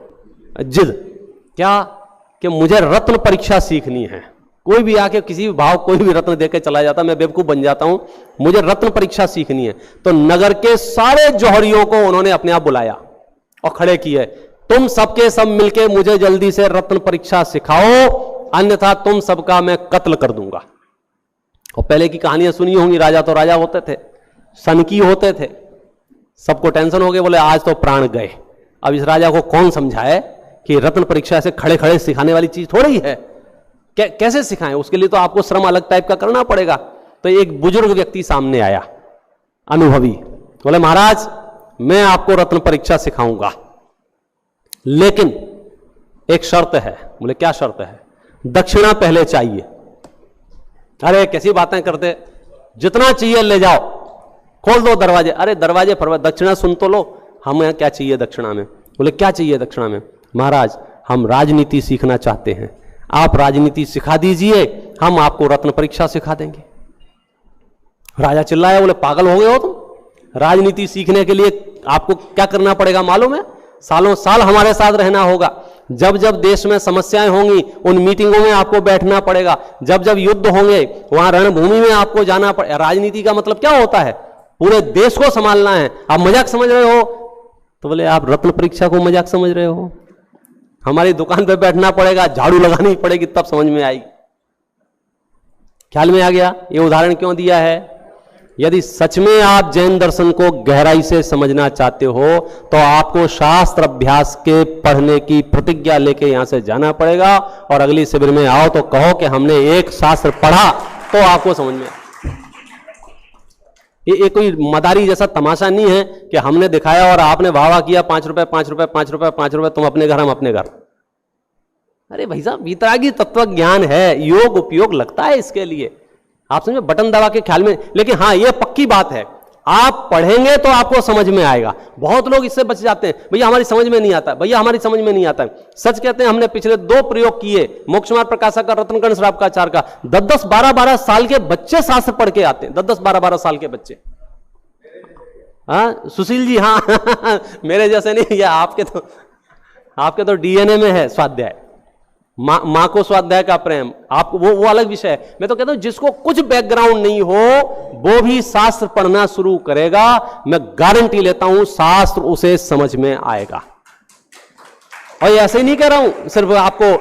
जिद। क्या? कि मुझे रत्न परीक्षा सीखनी है। कोई भी आके किसी भी भाव कोई भी रत्न देके चला जाता, मैं बेवकूफ बन जाता हूं, मुझे रत्न परीक्षा सीखनी है। तो नगर के सारे जौहरियों को उन्होंने अपने आप बुलाया और खड़े किए, तुम सबके सब मिलके मुझे जल्दी से रत्न परीक्षा सिखाओ, अन्यथा तुम सबका मैं कत्ल कर दूंगा। और पहले की कहानियां सुनी होंगी, राजा तो राजा होते थे, सनकी होते थे, सबको टेंशन हो गए, बोले आज तो प्राण गए। अब इस राजा को कौन समझाए कि रत्न परीक्षा से खड़े खड़े सिखाने वाली चीज थोड़ी है, कैसे सिखाएं? उसके लिए तो आपको श्रम अलग टाइप का करना पड़ेगा। तो एक बुजुर्ग व्यक्ति सामने आया, अनुभवी, बोले महाराज मैं आपको रत्न परीक्षा सिखाऊंगा, लेकिन एक शर्त है। बोले क्या शर्त है? दक्षिणा पहले चाहिए। अरे कैसी बातें करते, जितना चाहिए ले जाओ, खोल दो दरवाजे। अरे दरवाजे पर दक्षिणा सुन तो लो, हमें क्या चाहिए दक्षिणा में? बोले क्या चाहिए दक्षिणा में? महाराज हम राजनीति सीखना चाहते हैं, आप राजनीति सिखा दीजिए, हम आपको रत्न परीक्षा सिखा देंगे। राजा चिल्लाया, बोले पागल हो गए हो तुम, राजनीति सीखने के लिए आपको क्या करना पड़ेगा मालूम है? सालों साल हमारे साथ रहना होगा। जब जब देश में समस्याएं होंगी उन मीटिंगों में आपको बैठना पड़ेगा। जब जब युद्ध होंगे वहां रणभूमि में आपको जाना पड़ेगा। राजनीति का मतलब क्या होता है? पूरे देश को संभालना है। आप मजाक समझ रहे हो? तो बोले आप रत्न परीक्षा को मजाक समझ रहे हो? हमारी दुकान पे बैठना पड़ेगा, झाड़ू लगानी पड़ेगी, तब समझ में आएगी। ख्याल में आ गया? ये उदाहरण क्यों दिया है? यदि सच में आप जैन दर्शन को गहराई से समझना चाहते हो तो आपको शास्त्र अभ्यास के पढ़ने की प्रतिज्ञा लेके यहां से जाना पड़ेगा, और अगली शिविर में आओ तो कहो कि हमने एक शास्त्र पढ़ा, तो आपको समझ में। ये कोई मदारी जैसा तमाशा नहीं है कि हमने दिखाया और आपने वाह वाह किया, 5 रुपए 5 रुपए 5 रुपए 5 रुपए, तुम अपने घर हम अपने घर। अरे भाई साहब, वितरागी तत्व ज्ञान है, योग उपयोग लगता है इसके लिए। आप समझे, बटन दबा के ख्याल में। लेकिन हाँ, ये पक्की बात है, आप पढ़ेंगे तो आपको समझ में आएगा। बहुत लोग इससे बच जाते हैं, भैया हमारी समझ में नहीं आता, भैया हमारी समझ में नहीं आता। सच कहते हैं, हमने पिछले 2 प्रयोग किए, मोक्ष मार्ग प्रकाशक का, रत्नकर्ण श्रावकाचार्य का। 10-10 12-12 साल के बच्चे शास्त्र पढ़ के आते हैं। 10-10 12-12 साल के बच्चे। हाँ सुशील जी, हाँ मेरे जैसे नहीं, ये आपके तो डीएनए में है स्वाध्याय। मां को स्वाध्याय का प्रेम, आपको वो अलग विषय है। मैं तो कहता हूं जिसको कुछ बैकग्राउंड नहीं हो वो भी शास्त्र पढ़ना शुरू करेगा, मैं गारंटी लेता हूं शास्त्र उसे समझ में आएगा। और ये ऐसे ही नहीं कह रहा हूं सिर्फ आपको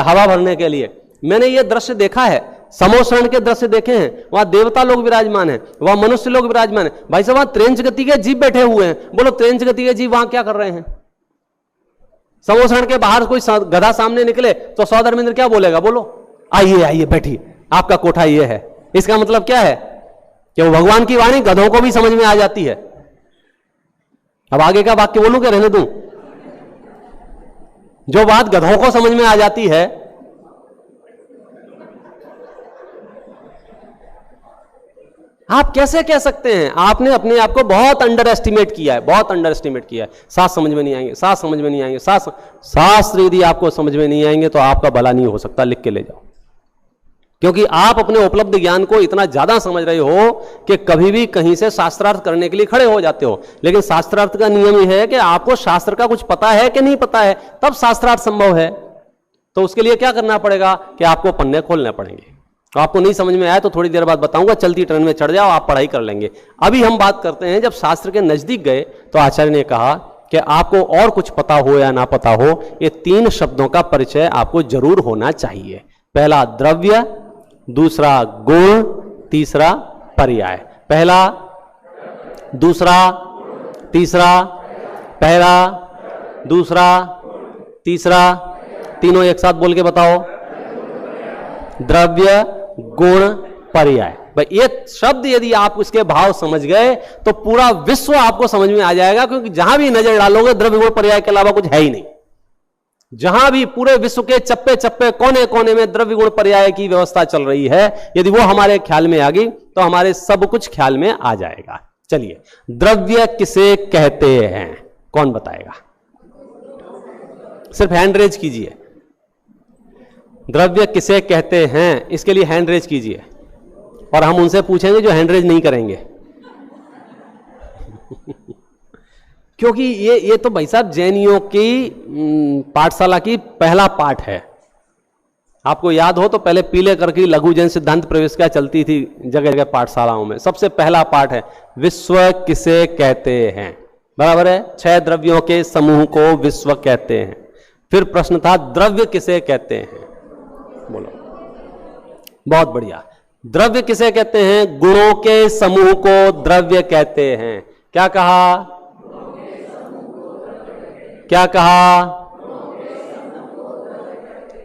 हवा भरने के लिए। मैंने ये दृश्य देखा है, समोशरण के दृश्य देखे हैं। वहां देवता लोग विराजमान हैं, वहां मनुष्य लोग विराजमान हैं। भाई साहब, वहां त्रेंच गति के जीव बैठे हुए हैं। बोलो त्रेंच गति के जीव वहां क्या कर रहे हैं? समोशरण के बाहर कोई गधा सामने निकले तो सौधर्मेंद्र क्या बोलेगा? बोलो आइए आइए बैठिए, आपका कोठा ये है। इसका मतलब क्या है कि वो भगवान की वाणी गधों को भी समझ में आ जाती है। अब आगे का वाक्य बोलूं क्या रहने दूं? जो बात गधों को समझ में आ जाती है, आप कैसे कह सकते हैं? आपने अपने आप को बहुत अंडर एस्टिमेट किया है, बहुत अंडर एस्टिमेट किया है। शास्त्र समझ में नहीं आएंगे, शास्त्र समझ में नहीं आएंगे, शास्त्र यदि आपको समझ में नहीं आएंगे तो आपका भला नहीं हो सकता। लिख के ले जाओ, क्योंकि आप अपने उपलब्ध ज्ञान को इतना ज्यादा समझ रहे हो कि कभी भी कहीं से शास्त्रार्थ करने के लिए खड़े हो जाते हो। लेकिन शास्त्रार्थ का नियम यह है कि आपको शास्त्र का कुछ पता है कि नहीं पता है, तब शास्त्रार्थ संभव है। तो उसके लिए क्या करना पड़ेगा कि आपको पन्ने खोलने पड़ेंगे। तो आपको नहीं समझ में आया तो थोड़ी देर बाद बताऊंगा, चलती ट्रेन में चढ़ जाओ, आप पढ़ाई कर लेंगे। अभी हम बात करते हैं, जब शास्त्र के नजदीक गए तो आचार्य ने कहा कि आपको और कुछ पता हो या ना पता हो, ये 3 शब्दों का परिचय आपको जरूर होना चाहिए। पहला द्रव्य, दूसरा गुण, तीसरा पर्याय। पहला, दूसरा, तीसरा, पहला, दूसरा, तीसरा, तीनों एक साथ बोल के बताओ। द्रव्य, गुण, पर्याय। भाई ये शब्द यदि आप उसके भाव समझ गए तो पूरा विश्व आपको समझ में आ जाएगा, क्योंकि जहां भी नजर डालोगे द्रव्य गुण पर्याय के अलावा कुछ है ही नहीं। जहां भी पूरे विश्व के चप्पे चप्पे कोने कोने में द्रव्य गुण पर्याय की व्यवस्था चल रही है, यदि वो हमारे ख्याल में आ गई तो हमारे सब कुछ ख्याल में आ जाएगा। चलिए, द्रव्य किसे कहते हैं? कौन बताएगा? सिर्फ हैंड रेज कीजिए। द्रव्य किसे कहते हैं, इसके लिए हैंड रेज कीजिए, और हम उनसे पूछेंगे जो हैंड रेज नहीं करेंगे। क्योंकि ये तो भाई साहब जैनियों की पाठशाला की पहला पाठ है। आपको याद हो तो पहले पीले करके लघु जैन सिद्धांत प्रवेशिका चलती थी जगह जगह पाठशालाओं में। सबसे पहला पाठ है विश्व किसे कहते हैं, बराबर है? 6 द्रव्यों के समूह को विश्व कहते हैं। फिर प्रश्न था द्रव्य किसे कहते हैं? बोलो। बहुत बढ़िया। द्रव्य किसे कहते हैं? गुणों के समूह को द्रव्य कहते हैं। क्या कहा? क्या कहा?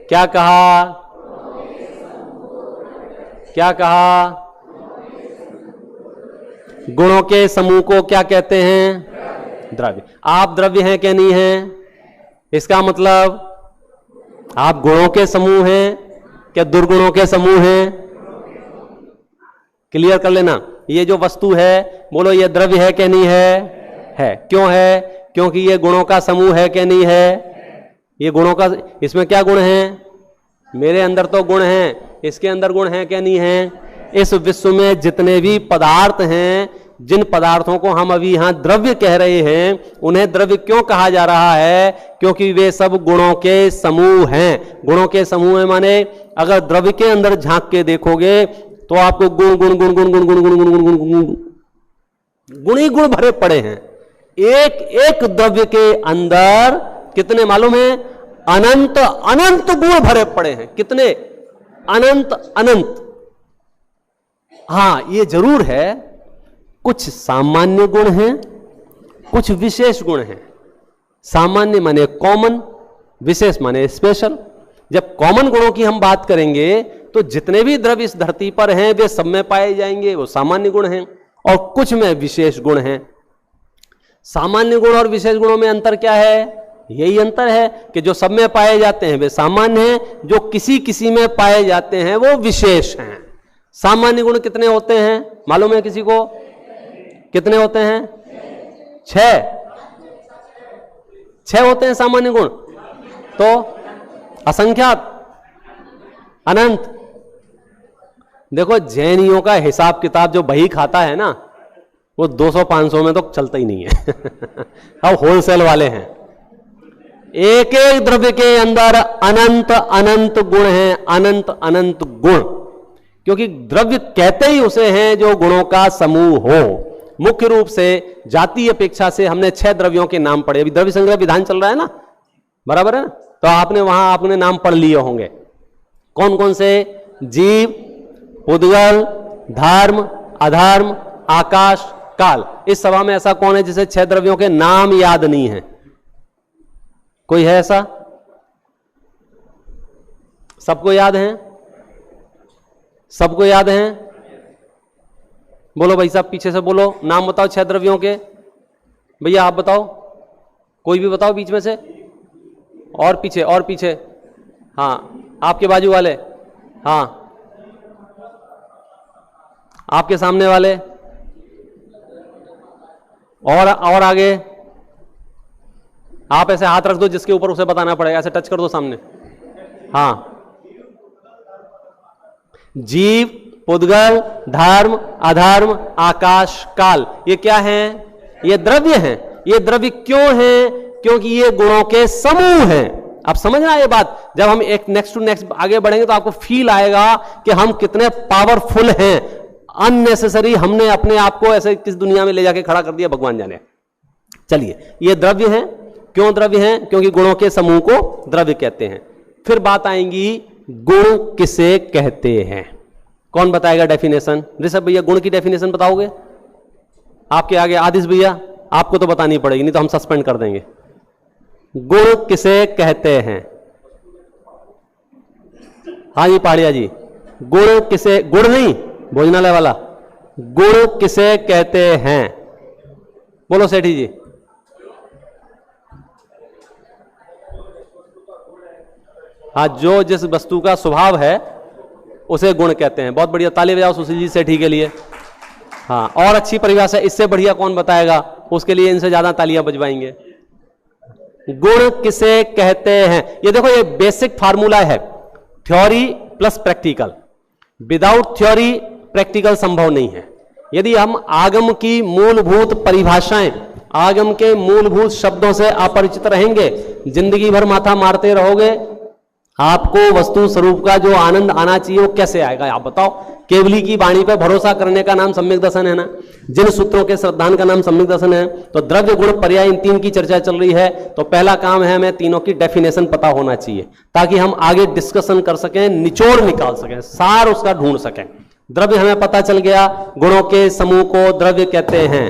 क्या कहा? क्या कहा? गुणों के समूह को क्या कहते हैं? द्रव्य। आप द्रव्य हैं क्या नहीं हैं? इसका मतलब आप गुणों के समूह हैं क्या दुर्गुणों के समूह हैं? क्लियर कर लेना। ये जो वस्तु है, बोलो ये द्रव्य है क्या नहीं है? है। क्यों है? क्योंकि ये गुणों का समूह है क्या नहीं है? ये गुणों का, इसमें क्या गुण हैं? मेरे अंदर तो गुण हैं, इसके अंदर गुण हैं क्या नहीं है? इस विश्व में जितने भी पदार्थ हैं जिन पदार्थों को हम अभी यहां द्रव्य कह रहे हैं, उन्हें द्रव्य क्यों कहा जा रहा है? क्योंकि वे सब गुणों के समूह हैं। गुणों के समूह है माने अगर द्रव्य के अंदर झांक के देखोगे तो आपको गुण गुण गुण गुण गुण गुण गुण गुण गुण गुण गुण गुण ही गुण भरे पड़े हैं। एक एक द्रव्य के अंदर कितने मालूम है? अनंत अनंत गुण भरे पड़े हैं। कितने? अनंत अनंत। हां, ये जरूर है, कुछ सामान्य गुण हैं, कुछ विशेष गुण हैं। सामान्य माने कॉमन, विशेष माने स्पेशल। जब कॉमन गुणों की हम बात करेंगे तो जितने भी द्रव्य इस धरती पर हैं वे सब में पाए जाएंगे, वो सामान्य गुण हैं, और कुछ में विशेष गुण हैं। सामान्य गुण और विशेष गुणों में अंतर क्या है? यही अंतर है कि जो सब में पाए जाते हैं वे सामान्य हैं, जो किसी किसी में पाए जाते हैं वो विशेष हैं। सामान्य गुण कितने होते हैं मालूम है किसी को? कितने होते हैं? 6 होते हैं सामान्य गुण। तो असंख्यात, अनंत। देखो जैनियों का हिसाब किताब जो बही खाता है ना, वो 200-500 में तो चलता ही नहीं है। अब होलसेल वाले हैं। एक एक द्रव्य के अंदर अनंत अनंत गुण हैं, अनंत अनंत गुण। क्योंकि द्रव्य कहते ही उसे हैं जो गुणों का समूह हो। मुख्य रूप से जातीय अपेक्षा से हमने 6 द्रव्यों के नाम पढ़े। अभी द्रव्य संग्रह विधान चल रहा है ना, बराबर है ना? तो आपने नाम पढ़ लिए होंगे। कौन कौन से? जीव, उद्गल, धर्म, अधर्म, आकाश, काल। इस सभा में ऐसा कौन है जिसे 6 द्रव्यों के नाम याद नहीं है? कोई है ऐसा? सबको याद है? सबको याद है? बोलो भाई साहब, पीछे से बोलो, नाम बताओ 6 द्रव्यों के। भैया आप बताओ, कोई भी बताओ बीच में से। और पीछे, और पीछे। हाँ, आपके बाजू वाले। हाँ, आपके सामने वाले। और आगे। आप ऐसे हाथ रख दो जिसके ऊपर उसे बताना पड़ेगा, ऐसे टच कर दो सामने। हाँ, जीव, उद्गल, धर्म, अधर्म, आकाश, काल। ये क्या है? ये द्रव्य हैं। ये द्रव्य क्यों हैं? क्योंकि ये गुणों के समूह हैं। आप समझना ये बात। जब हम एक नेक्स्ट टू नेक्स्ट आगे बढ़ेंगे तो आपको फील आएगा कि हम कितने पावरफुल हैं। अननेसेसरी हमने अपने आप को ऐसे किस दुनिया में ले जाके खड़ा कर दिया, भगवान जाने। चलिए, ये द्रव्य हैं। क्यों द्रव्य हैं? क्योंकि गुणों के समूह को द्रव्य कहते हैं। फिर बात आएंगी गुण किसे कहते हैं। कौन बताएगा डेफिनेशन? ऋषभ भैया गुण की डेफिनेशन बताओगे? आपके आगे आदिश भैया, आपको तो बतानी पड़ेगी, नहीं तो हम सस्पेंड कर देंगे। गुण किसे कहते हैं? हाँ जी पहाड़िया जी, गुण किसे? गुण नहीं, भोजनालय वाला। गुण किसे कहते हैं? बोलो सेठी जी। हाँ, जो जिस वस्तु का स्वभाव है उसे गुण कहते हैं। बहुत बढ़िया, ताली बजाओ सुशील जी सेठी के लिए। हाँ, और अच्छी परिभाषा इससे बढ़िया कौन बताएगा? उसके लिए इनसे ज्यादा तालियां बजवाएंगे। गुण किसे कहते हैं? ये देखो, ये बेसिक फार्मूला है, theory plus practical. Without theory practical संभव नहीं है। यदि हम आगम की मूलभूत परिभाषाएं, आगम के मूलभूत शब्दों से अपरिचित रहेंगे, जिंदगी भर माथा मारते रहोगे, आपको वस्तु स्वरूप का जो आनंद आना चाहिए वो कैसे आएगा? आप बताओ। केवली की वाणी पर भरोसा करने का नाम सम्यक दर्शन है ना, जिन सूत्रों के श्रद्धान का नाम सम्यक दर्शन है। तो द्रव्य गुण पर्याय इन 3 की चर्चा चल रही है। तो पहला काम है हमें तीनों की डेफिनेशन पता होना चाहिए, ताकि हम आगे डिस्कशन कर सकें, निचोड़ निकाल सकें, सार उसका ढूंढ सकें। द्रव्य हमें पता चल गया, गुणों के समूह को द्रव्य कहते हैं।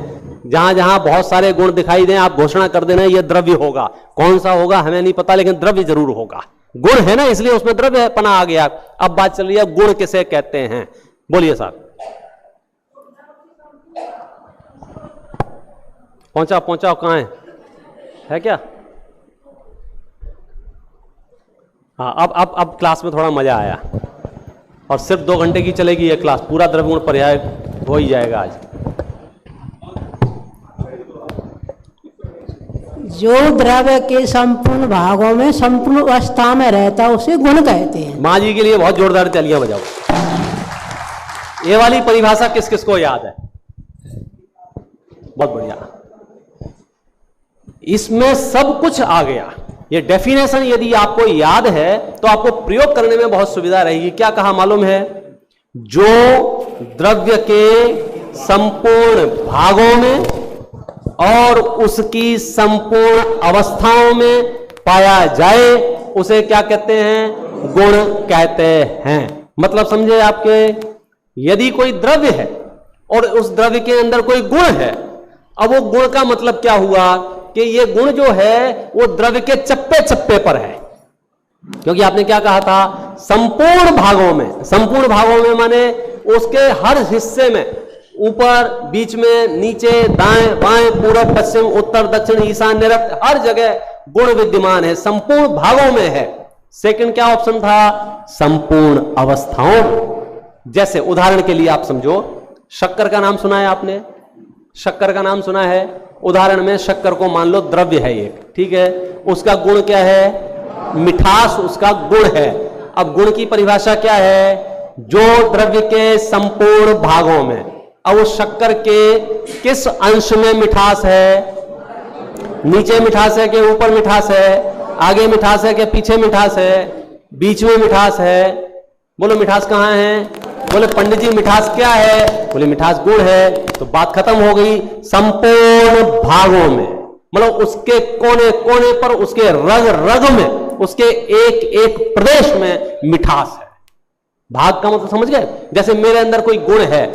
जहां जहां बहुत सारे गुण दिखाई दें आप घोषणा कर देना यह द्रव्य होगा। कौन सा होगा हमें नहीं पता, लेकिन द्रव्य जरूर होगा। गुण है ना, इसलिए उसमें द्रव्य पना आ गया। अब बात चल रही है गुण किसे कहते हैं। बोलिए साहब। पहुंचा कहां है क्या? हाँ, अब क्लास में थोड़ा मजा आया। और सिर्फ 2 घंटे की चलेगी ये क्लास, पूरा द्रव्य गुण पर्याय हो ही जाएगा आज। जो द्रव्य के संपूर्ण भागों में संपूर्ण अवस्था में रहता है उसे गुण कहते हैं। माँ जी के लिए बहुत जोरदार तालियां बजाओ। ये वाली परिभाषा किस किस को याद है? बहुत बढ़िया, इसमें सब कुछ आ गया। ये डेफिनेशन यदि आपको याद है तो आपको प्रयोग करने में बहुत सुविधा रहेगी। क्या कहा मालूम है? जो द्रव्य के संपूर्ण भागों में और उसकी संपूर्ण अवस्थाओं में पाया जाए उसे क्या कहते हैं? गुण कहते हैं। मतलब समझे आपके? यदि कोई द्रव्य है और उस द्रव्य के अंदर कोई गुण है, अब वो गुण का मतलब क्या हुआ कि ये गुण जो है वो द्रव्य के चप्पे चप्पे पर है। क्योंकि आपने क्या कहा था? संपूर्ण भागों में। संपूर्ण भागों में माने उसके हर हिस्से में, ऊपर, बीच में, नीचे, दाएं बाएं, पूर्व पश्चिम, उत्तर दक्षिण, ईशान नैऋत्य, हर जगह गुण विद्यमान है, संपूर्ण भागों में है। सेकंड क्या ऑप्शन था? संपूर्ण अवस्थाओं में। जैसे उदाहरण के लिए आप समझो, शक्कर का नाम सुना है आपने? शक्कर का नाम सुना है? उदाहरण में शक्कर को मान लो द्रव्य है एक, ठीक है, उसका गुण क्या है? मिठास उसका गुण है। अब गुण की परिभाषा क्या है? जो द्रव्य के संपूर्ण भागों में। अब उस शक्कर के किस अंश में मिठास है? नीचे मिठास है कि ऊपर मिठास है? आगे मिठास है कि पीछे मिठास है? बीच में मिठास है? बोलो मिठास कहां है? बोले पंडित जी मिठास क्या है? बोले मिठास गुण है। तो बात खत्म हो गई। संपूर्ण भागों में, मतलब उसके कोने कोने पर, उसके रग रग में, उसके एक एक प्रदेश में मिठास है। भाग का मतलब समझ गए? जैसे मेरे अंदर कोई गुण है,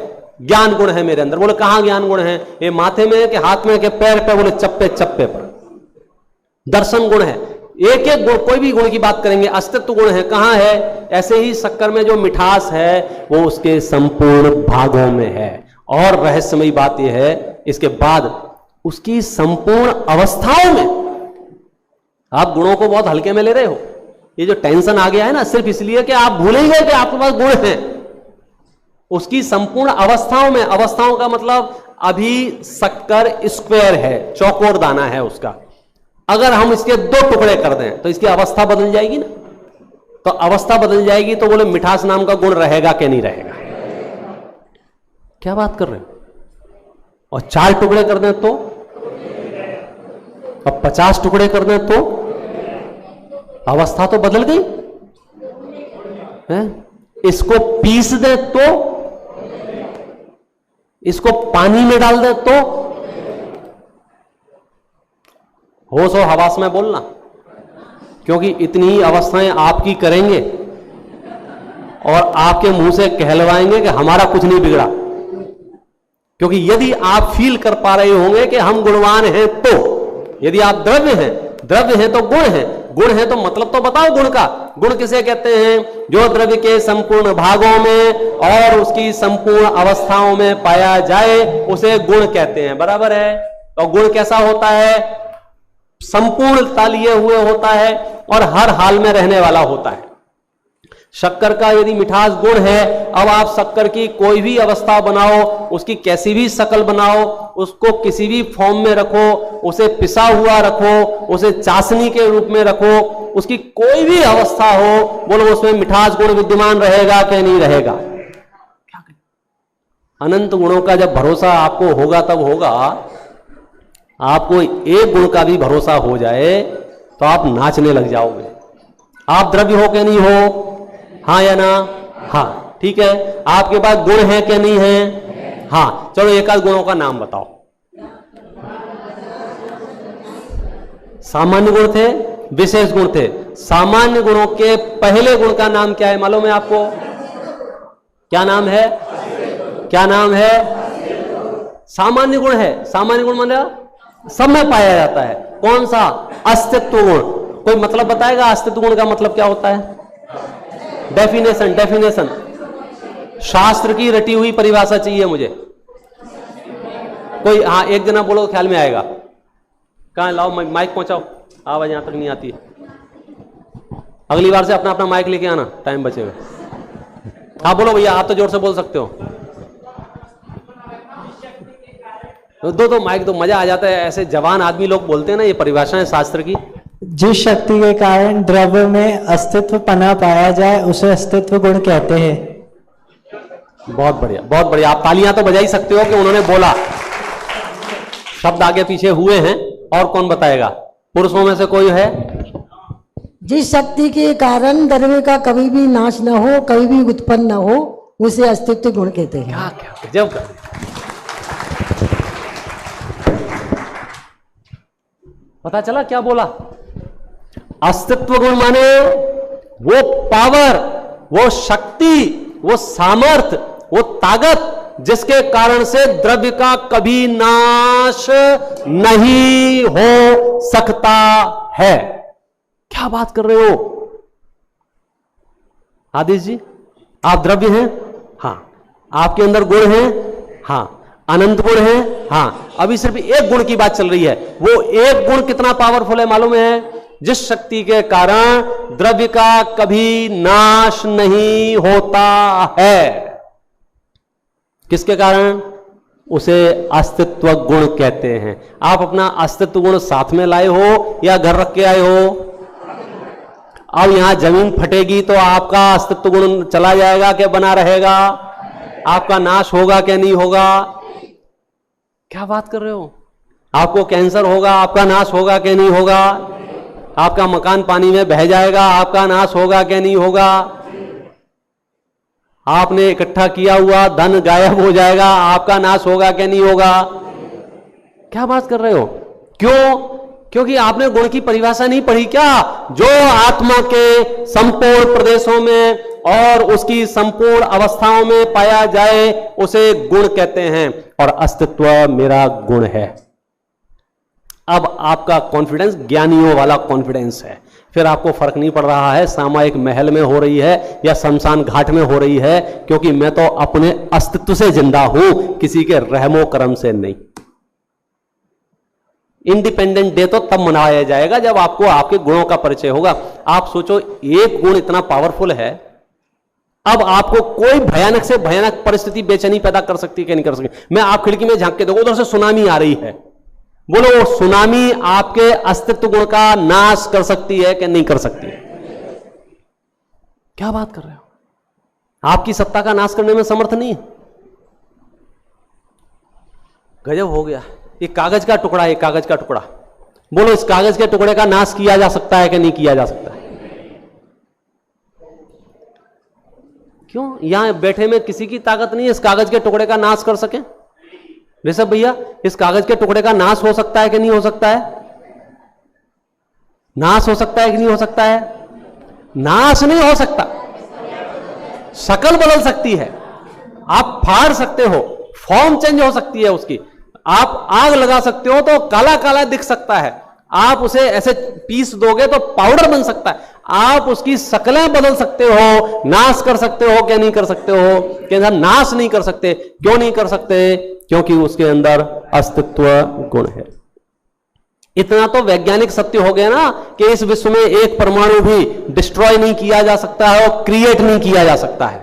ज्ञान गुण है मेरे अंदर। बोले कहां ज्ञान गुण है? ये माथे में है कि हाथ में है कि पैर पे? बोले चप्पे चप्पे पर। दर्शन गुण है, एक एक गुण, कोई भी गुण की बात करेंगे, अस्तित्व गुण है, कहां है? ऐसे ही शक्कर में जो मिठास है वो उसके संपूर्ण भागों में है। और रहस्यमयी बात यह है, इसके बाद उसकी संपूर्ण अवस्थाओं में। आप गुणों को बहुत हल्के में ले रहे हो। ये जो टेंशन आ गया है ना, सिर्फ इसलिए कि आप भूल ही गए कि आपके पास गुण है। उसकी संपूर्ण अवस्थाओं में, अवस्थाओं का मतलब अभी शक्कर स्क्वायर है, चौकोर दाना है उसका। अगर हम इसके दो टुकड़े कर दें तो इसकी अवस्था बदल जाएगी ना। तो अवस्था बदल जाएगी तो बोले मिठास नाम का गुण रहेगा कि नहीं रहेगा? क्या बात कर रहे हो? और 4 टुकड़े कर दें तो? अब 50 टुकड़े कर दें तो? अवस्था तो बदल गई है? इसको पीस दे तो? इसको पानी में डाल दे तो? होश और हवास में बोलना, क्योंकि इतनी ही अवस्थाएं आपकी करेंगे और आपके मुंह से कहलवाएंगे कि हमारा कुछ नहीं बिगड़ा। क्योंकि यदि आप फील कर पा रहे होंगे कि हम गुणवान हैं, तो यदि आप द्रव्य हैं तो गुण है, गुण है तो मतलब तो बताओ गुण का। गुण किसे कहते हैं? जो द्रव्य के संपूर्ण भागों में और उसकी संपूर्ण अवस्थाओं में पाया जाए उसे गुण कहते हैं। बराबर है? तो गुण कैसा होता है? संपूर्णता लिए हुए होता है और हर हाल में रहने वाला होता है। शक्कर का यदि मिठास गुण है, अब आप शक्कर की कोई भी अवस्था बनाओ, उसकी कैसी भी शक्ल बनाओ, उसको किसी भी फॉर्म में रखो, उसे पिसा हुआ रखो, उसे चाशनी के रूप में रखो, उसकी कोई भी अवस्था हो, बोलो उसमें मिठास गुण विद्यमान रहेगा कि नहीं रहेगा? अनंत गुणों का जब भरोसा आपको होगा तब होगा। आपको एक गुण का भी भरोसा हो जाए तो आप नाचने लग जाओगे। आप द्रव्य हो कि नहीं हो? हाँ या ना? हाँ, ठीक है। आपके पास गुण है कि नहीं है? हाँ। चलो एक आध गुणों का नाम बताओ। सामान्य गुण थे, विशेष गुण थे। सामान्य गुणों के पहले गुण का नाम क्या है मालूम है आपको? क्या नाम है? क्या नाम है? सामान्य गुण है। सामान्य गुण माने सब में पाया जाता है। कौन सा? अस्तित्व गुण। कोई मतलब बताएगा अस्तित्व गुण का मतलब क्या होता है? डेफिनेशन शास्त्र की रटी हुई परिभाषा चाहिए मुझे। कोई हाँ एक जना बोलो ख्याल में आएगा। कहां लाओ माइक पहुंचाओ, आवाज यहां तक नहीं आती है। अगली बार से अपना अपना माइक लेके आना, टाइम बचेगा। हाँ बोलो भैया, आप तो जोर से बोल सकते हो। दो माइक तो मजा आ जाता है। ऐसे जवान आदमी लोग बोलते हैं ना ये परिभाषाएं शास्त्र की। जिस शक्ति के कारण द्रव्य में अस्तित्व पना पाया जाए उसे अस्तित्व गुण कहते हैं। बहुत बढ़िया, बहुत बढ़िया। आप तालियां तो बजा ही सकते हो कि उन्होंने बोला। शब्द आगे पीछे हुए हैं, और कौन बताएगा? पुरुषों में से कोई है? जिस शक्ति के कारण द्रव्य का कभी भी नाश न हो, कभी भी उत्पन्न न हो, उसे अस्तित्व गुण कहते हैं। क्या क्या गजब कर, पता चला क्या बोला? अस्तित्व गुण माने वो पावर, वो शक्ति, वो सामर्थ्य, वो ताकत जिसके कारण से द्रव्य का कभी नाश नहीं हो सकता है। क्या बात कर रहे हो आदिश जी? आप द्रव्य हैं? हां। आपके अंदर गुण हैं? हां। अनंत गुण हैं? हां। अभी सिर्फ एक गुण की बात चल रही है। वो एक गुण कितना पावरफुल है मालूम है? जिस शक्ति के कारण द्रव्य का कभी नाश नहीं होता है। किसके कारण? उसे अस्तित्व गुण कहते हैं। आप अपना अस्तित्व गुण साथ में लाए हो या घर रख के आए हो? अब यहां जमीन फटेगी तो आपका अस्तित्व गुण चला जाएगा कि बना रहेगा? आपका नाश होगा कि नहीं होगा? क्या बात कर रहे हो? आपको कैंसर होगा, आपका नाश होगा कि नहीं होगा? आपका मकान पानी में बह जाएगा, आपका नाश होगा कि नहीं होगा? आपने इकट्ठा किया हुआ धन गायब हो जाएगा, आपका नाश होगा कि नहीं होगा? क्या बात कर रहे हो? क्यों? क्योंकि आपने गुण की परिभाषा नहीं पढ़ी क्या? जो आत्मा के संपूर्ण प्रदेशों में और उसकी संपूर्ण अवस्थाओं में पाया जाए उसे गुण कहते हैं, और अस्तित्व मेरा गुण है। अब आपका कॉन्फिडेंस ज्ञानियों वाला कॉन्फिडेंस है। फिर आपको फर्क नहीं पड़ रहा है सामायिक महल में हो रही है या शमशान घाट में हो रही है, क्योंकि मैं तो अपने अस्तित्व से जिंदा हूं, किसी के रहमो करम से नहीं। इंडिपेंडेंट डे तो तब मनाया जाएगा जब आपको आपके गुणों का परिचय होगा। आप सोचो, एक गुण इतना पावरफुल है, अब आपको कोई भयानक से भयानक परिस्थिति बेचैनी पैदा कर सकती है कि नहीं कर सकती? मैं आप खिड़की में झांक के देखो, उधर से सुनामी आ रही है, बोलो वो सुनामी आपके अस्तित्व गुण का नाश कर सकती है कि नहीं कर सकती? क्या बात कर रहे हो? आपकी सत्ता का नाश करने में समर्थ नहीं है। गजब हो गया। ये कागज का टुकड़ा, ये कागज का टुकड़ा, बोलो इस कागज के टुकड़े का नाश किया जा सकता है कि नहीं किया जा सकता? क्यों? यहां बैठे में किसी की ताकत नहीं है इस कागज के टुकड़े का नाश कर सके। ऋषभ भैया, इस कागज के टुकड़े का नाश हो सकता है कि नहीं हो सकता है? नाश हो सकता है कि नहीं हो सकता है? नाश नहीं हो सकता, शक्ल बदल सकती है, आप फाड़ सकते हो, फॉर्म चेंज हो सकती है उसकी। आप आग लगा सकते हो तो काला काला दिख सकता है, आप उसे ऐसे पीस दोगे तो पाउडर बन सकता है। आप उसकी शक्लें बदल सकते हो, नाश कर सकते हो क्या नहीं कर सकते हो? कि नाश नहीं कर सकते। क्यों नहीं कर सकते? क्योंकि उसके अंदर अस्तित्व गुण है। इतना तो वैज्ञानिक सत्य हो गया ना कि इस विश्व में एक परमाणु भी डिस्ट्रॉय नहीं किया जा सकता है और क्रिएट नहीं किया जा सकता है।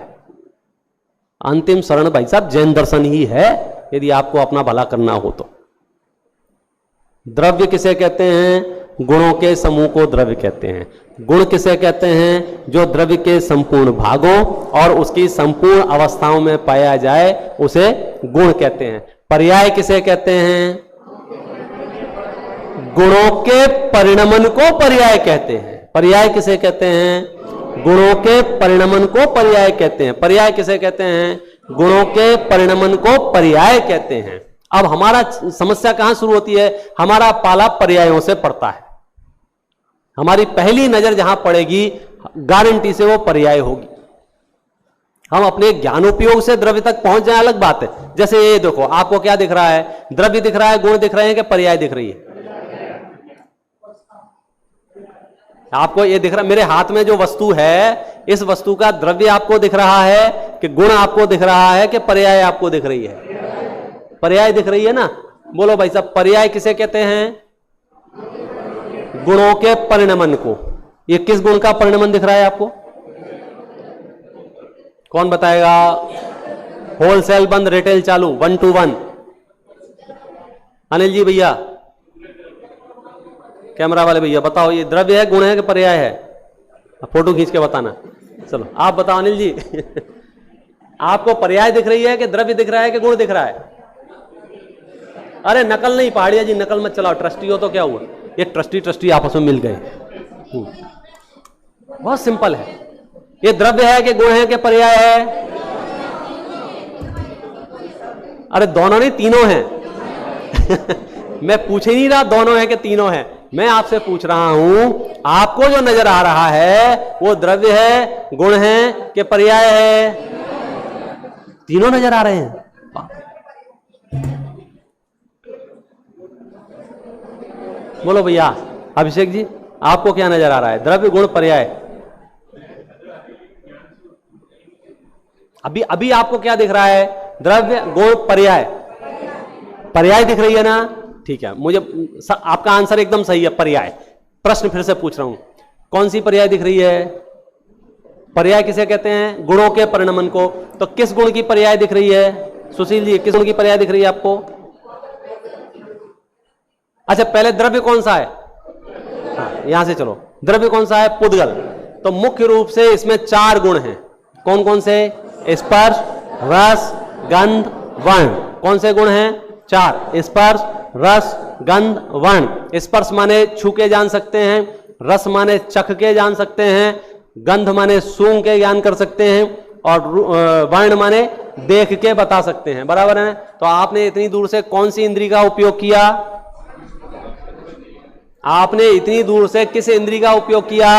अंतिम शरण भाई साहब जैन दर्शन ही है, यदि आपको अपना भला करना हो तो। द्रव्य किसे कहते हैं? गुणों के समूह को द्रव्य कहते हैं। गुण किसे कहते हैं? जो द्रव्य के संपूर्ण भागों और उसकी संपूर्ण अवस्थाओं में पाया जाए उसे गुण कहते हैं। पर्याय किसे कहते हैं? गुणों के परिणमन को पर्याय कहते हैं। पर्याय किसे कहते हैं? गुणों के परिणमन को पर्याय कहते हैं। पर्याय किसे कहते हैं? गुणों के परिणमन को पर्याय कहते हैं। अब हमारा समस्या कहां शुरू होती है? हमारा पाला पर्यायों से पड़ता है। हमारी पहली नजर जहां पड़ेगी गारंटी से वो पर्याय होगी। हम अपने ज्ञानोपयोग से द्रव्य तक पहुंच जाए अलग बात है। जैसे ये देखो, आपको क्या दिख रहा है? द्रव्य दिख रहा है, गुण दिख रहे हैं कि पर्याय दिख रही है? आपको ये दिख रहा है, मेरे हाथ में जो वस्तु है, इस वस्तु का द्रव्य आपको दिख रहा है कि गुण आपको दिख रहा है कि पर्याय आपको दिख रही है? पर्याय दिख रही है ना। बोलो भाई साहब, पर्याय किसे कहते हैं? गुणों के परिणमन को। ये किस गुण का परिणमन दिख रहा है आपको? कौन बताएगा? होलसेल बंद, रिटेल चालू, 1 to 1। अनिल जी भैया, कैमरा वाले भैया बताओ, ये द्रव्य है, गुण है कि पर्याय है? फोटो खींच के बताना। चलो आप बताओ अनिल जी आपको पर्याय दिख रही है कि द्रव्य दिख रहा है कि गुण दिख रहा है? अरे नकल नहीं पहाड़िया जी, नकल मत चलाओ, ट्रस्टी हो तो क्या हुआ, ये ट्रस्टी आपस में मिल गए। बहुत सिंपल है। ये द्रव्य है कि गुण है कि पर्याय है? अरे दोनों नहीं, तीनों हैं। मैं पूछ ही नहीं रहा दोनों है कि तीनों है, मैं आपसे पूछ रहा हूं आपको जो नजर आ रहा है वो द्रव्य है, गुण है कि पर्याय है? तीनों नजर आ रहे हैं। बोलो भैया अभिषेक जी, आपको क्या नजर आ रहा है, द्रव्य गुण पर्याय? अभी आपको क्या दिख रहा है? द्रव्य गुण पर्याय, पर्याय दिख रही है ना? ठीक है, मुझे आपका आंसर एकदम सही है, पर्याय। प्रश्न फिर से पूछ रहा हूं, कौन सी पर्याय दिख रही है? पर्याय किसे कहते हैं? गुणों के परिणमन को। तो किस गुण की पर्याय दिख रही है? सुशील जी, किस गुण की पर्याय दिख रही है आपको? अच्छा, पहले द्रव्य कौन सा है? हाँ, यहां से चलो, द्रव्य कौन सा है? पुद्गल। तो मुख्य रूप से इसमें 4 गुण हैं। कौन कौन से? स्पर्श, रस, गंध, वर्ण। कौन से गुण हैं? 4। स्पर्श, रस, गंध, वर्ण। स्पर्श माने छू के जान सकते हैं, रस माने चख के जान सकते हैं, गंध माने सूंघ के ज्ञान कर सकते हैं, और वर्ण माने देख के बता सकते हैं। बराबर है? तो आपने इतनी दूर से कौन सी इंद्री का उपयोग किया? आपने इतनी दूर से किस इंद्री का उपयोग किया?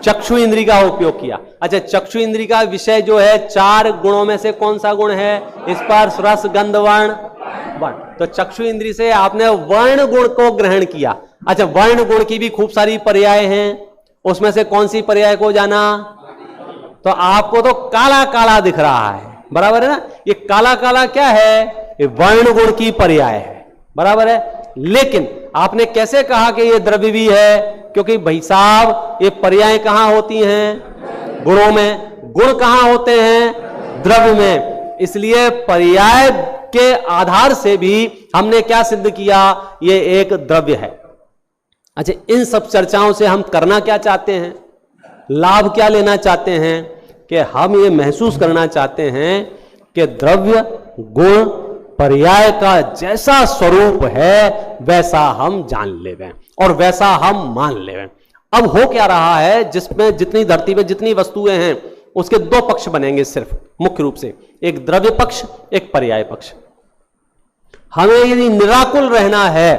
चक्षु इंद्री का उपयोग किया। अच्छा, चक्षु इंद्री का विषय जो है 4 गुणों में से कौन सा गुण है? स्पर्श, रस, गंध, वर्ण। तो चक्षु इंद्री से आपने वर्ण गुण को ग्रहण किया। अच्छा, वर्ण गुण की भी खूब सारी पर्याय हैं, उसमें से कौन सी पर्याय को जाना? तो आपको तो काला काला दिख रहा है। बराबर है ना? ये काला काला क्या है? ये वर्ण गुण की पर्याय है। बराबर है? लेकिन आपने कैसे कहा कि ये द्रव्य भी है? क्योंकि भाई साहब ये पर्याय कहां होती हैं? गुणों में। गुण कहां होते हैं? द्रव्य में। इसलिए पर्याय के आधार से भी हमने क्या सिद्ध किया? ये एक द्रव्य है। अच्छा, इन सब चर्चाओं से हम करना क्या चाहते हैं? लाभ क्या लेना चाहते हैं? कि हम ये महसूस करना चाहते हैं कि द्रव्य, गुण, पर्याय का जैसा स्वरूप है वैसा हम जान लेवें और वैसा हम मान लेवें। अब हो क्या रहा है, जिसमें जितनी धरती पे जितनी वस्तुएं हैं उसके 2 पक्ष बनेंगे सिर्फ, मुख्य रूप से एक द्रव्य पक्ष, एक पर्याय पक्ष। हमें यदि निराकुल रहना है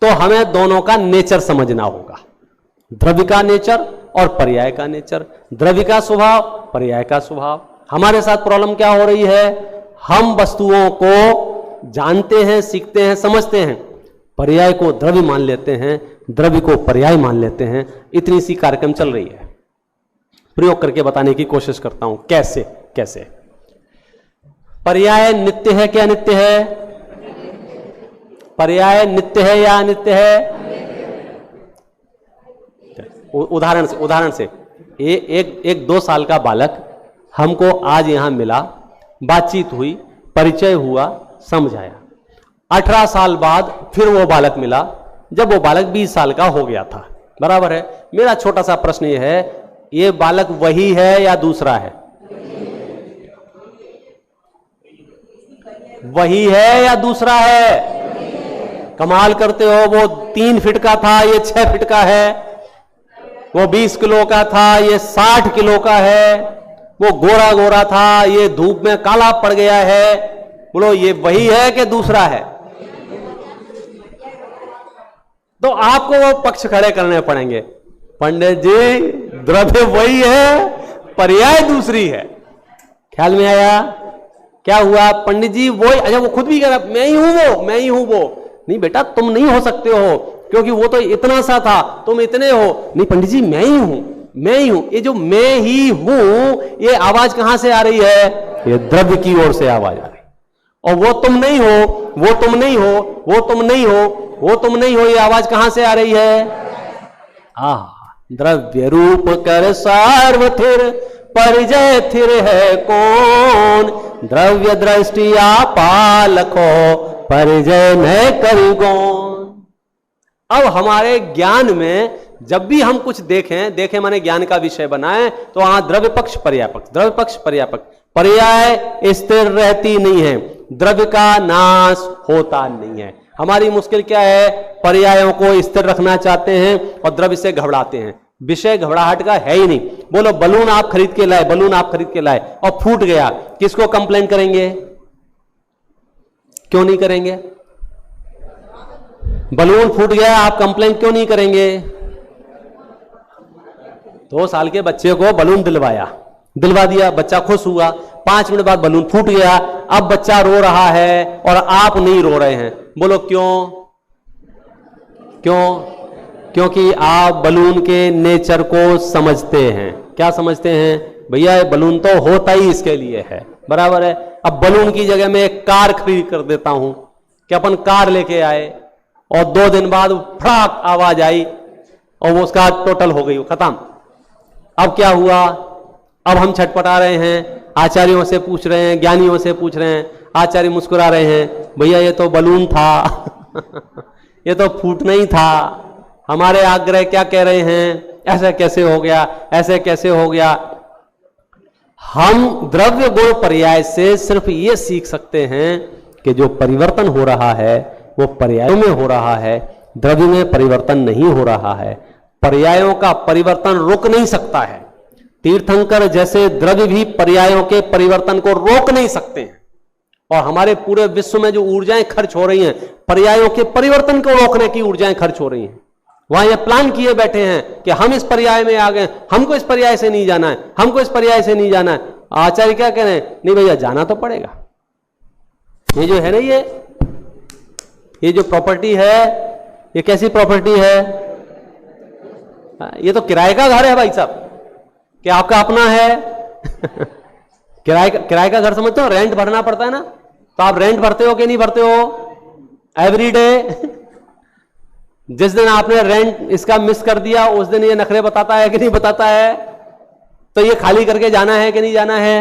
तो हमें दोनों का नेचर समझना होगा, द्रव्य का नेचर और पर्याय का नेचर, द्रव्य का स्वभाव, पर्याय का स्वभाव। हमारे साथ प्रॉब्लम क्या हो रही है? हम वस्तुओं को जानते हैं, सीखते हैं, समझते हैं, पर्याय को द्रव्य मान लेते हैं, द्रव्य को पर्याय मान लेते हैं। इतनी सी कार्यक्रम चल रही है। प्रयोग करके बताने की कोशिश करता हूं कैसे कैसे। पर्याय नित्य है क्या अनित्य है? पर्याय नित्य है या अनित्य है? उदाहरण से एक 2 साल का बालक हमको आज यहां मिला, बातचीत हुई, परिचय हुआ, समझाया। 18 साल बाद फिर वो बालक मिला, जब वो बालक 20 साल का हो गया था। बराबर है? मेरा छोटा सा प्रश्न ये है, ये बालक वही है या दूसरा है? वही है या दूसरा है? कमाल करते हो, वो 3 फीट का था, ये 6 फीट का है। वो 20 किलो का था, ये 60 किलो का है। वो गोरा गोरा था, ये धूप में काला पड़ गया है। बोलो, ये वही है कि दूसरा है? तो आपको वो पक्ष खड़े करने पड़ेंगे। पंडित जी, द्रव्य वही है, पर्याय दूसरी है। ख्याल में आया? क्या हुआ पंडित जी? वही। अच्छा, वो खुद भी कह रहा मैं ही हूं वो, मैं ही हूं वो। नहीं बेटा, तुम नहीं हो सकते हो, क्योंकि वो तो इतना सा था, तुम इतने हो। नहीं पंडित जी, मैं ही हूं, मैं ही हूं। ये जो मैं ही हूं, ये आवाज कहां से आ रही है? ये द्रव्य की ओर से आवाज आ रही है। और वो तुम नहीं हो, वो तुम नहीं हो, वो तुम नहीं हो, वो तुम नहीं हो, ये आवाज कहां से आ रही है? द्रव्य रूप कर सार्वथिर, परिजय थिर है कौन? द्रव्य दृष्टि पालको, परिजय में करी गौन। अब हमारे ज्ञान में जब भी हम कुछ देखें माने ज्ञान का विषय बनाएं, तो वहां द्रव्य पक्ष, पर्याय पक्ष, द्रव्य पक्ष, पर्याय पक्ष। पर्याय स्थिर रहती नहीं है, द्रव्य का नाश होता नहीं है। हमारी मुश्किल क्या है, पर्यायों को स्थिर रखना चाहते हैं और द्रव्य से घबराते हैं। विषय घबराहट का है ही नहीं। बोलो बलून आप खरीद के लाए, बलून आप खरीद के लाए और फूट गया, किसको कंप्लेन करेंगे? क्यों नहीं करेंगे? बलून फूट गया, आप कंप्लेन क्यों नहीं करेंगे? 2 साल के बच्चे को बलून दिलवा दिया, बच्चा खुश हुआ, 5 मिनट बाद बलून फूट गया, अब बच्चा रो रहा है और आप नहीं रो रहे हैं। बोलो क्यों? क्योंकि आप बलून के नेचर को समझते हैं। क्या समझते हैं? भैया ये बलून तो होता ही इसके लिए है, बराबर है। अब बलून की जगह में एक कार खरीद कर देता हूं कि अपन कार लेके आए और 2 दिन बाद फटाक आवाज आई और वो उसका टोटल हो गई, खत्म। अब क्या हुआ? अब हम छटपटा रहे हैं, आचार्यों से पूछ रहे हैं, ज्ञानियों से पूछ रहे हैं, आचार्य मुस्कुरा रहे हैं, भैया ये तो बलून था ये तो फूटना ही था। हमारे आग्रह क्या कह रहे हैं? ऐसा कैसे हो गया, ऐसे कैसे हो गया? हम द्रव्य गुण पर्याय से सिर्फ ये सीख सकते हैं कि जो परिवर्तन हो रहा है वो पर्यायों में हो रहा है, द्रव्य में परिवर्तन नहीं हो रहा है। पर्यायों का परिवर्तन रुक नहीं सकता है। तीर्थंकर जैसे द्रव्य भी पर्यायों के परिवर्तन को रोक नहीं सकते हैं। और हमारे पूरे विश्व में जो ऊर्जाएं खर्च हो रही हैं, पर्यायों के परिवर्तन को रोकने की ऊर्जाएं खर्च हो रही हैं। वहां ये प्लान किए बैठे हैं कि हम इस पर्याय में आ गए, हमको इस पर्याय से नहीं जाना है, हमको इस पर्याय से नहीं जाना है। आचार्य क्या कह रहे हैं? नहीं भैया जाना तो पड़ेगा। ये जो है ना, ये जो प्रॉपर्टी है, ये कैसी प्रॉपर्टी है? ये तो किराए का घर है भाई साहब, कि आपका अपना है किराए का घर समझते हो? रेंट भरना पड़ता है ना, तो आप रेंट भरते हो कि नहीं भरते हो? एवरी डे जिस दिन आपने रेंट इसका मिस कर दिया उस दिन ये नखरे बताता है कि नहीं बताता है? तो ये खाली करके जाना है कि नहीं जाना है?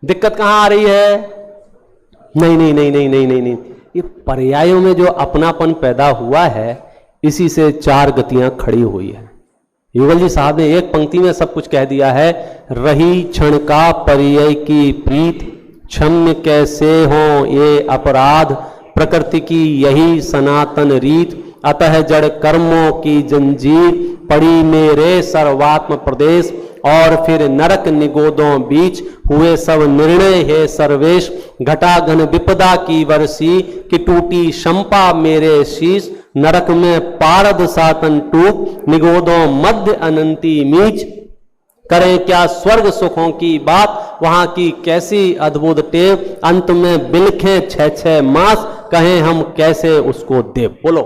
दिक्कत कहां आ रही है? नहीं नहीं नहीं नहीं नहीं नहीं नहीं, ये पर्यायों में जो अपनापन पैदा हुआ है, इसी से 4 गतियां खड़ी हुई है। युगल जी साहब ने एक पंक्ति में सब कुछ कह दिया है। रही क्षण का पर्याय की प्रीत, क्षम्य कैसे हो ये अपराध, प्रकृति की यही सनातन रीत, अतः जड़ कर्मों की जंजीर, पड़ी मेरे सर्वात्म प्रदेश, और फिर नरक निगोदों बीच, हुए सब निर्णय हे सर्वेश, घटा घन विपदा की वर्षी, कि टूटी शंपा मेरे शीश, नरक में पारद सातन टूक, निगोदों मध्य अनंती मीच, करें क्या स्वर्ग सुखों की बात, वहां की कैसी अद्भुत टेव, अंत में बिलखे 6 मास, कहें हम कैसे उसको देव। बोलो,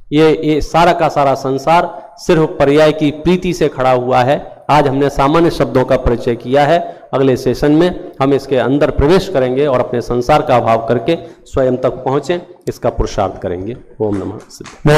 ये सारा का सारा संसार सिर्फ पर्याय की प्रीति से खड़ा हुआ है। आज हमने सामान्य शब्दों का परिचय किया है। अगले सेशन में हम इसके अंदर प्रवेश करेंगे और अपने संसार का अभाव करके स्वयं तक पहुंचे, इसका पुरुषार्थ करेंगे। ओम नमः शिवाय।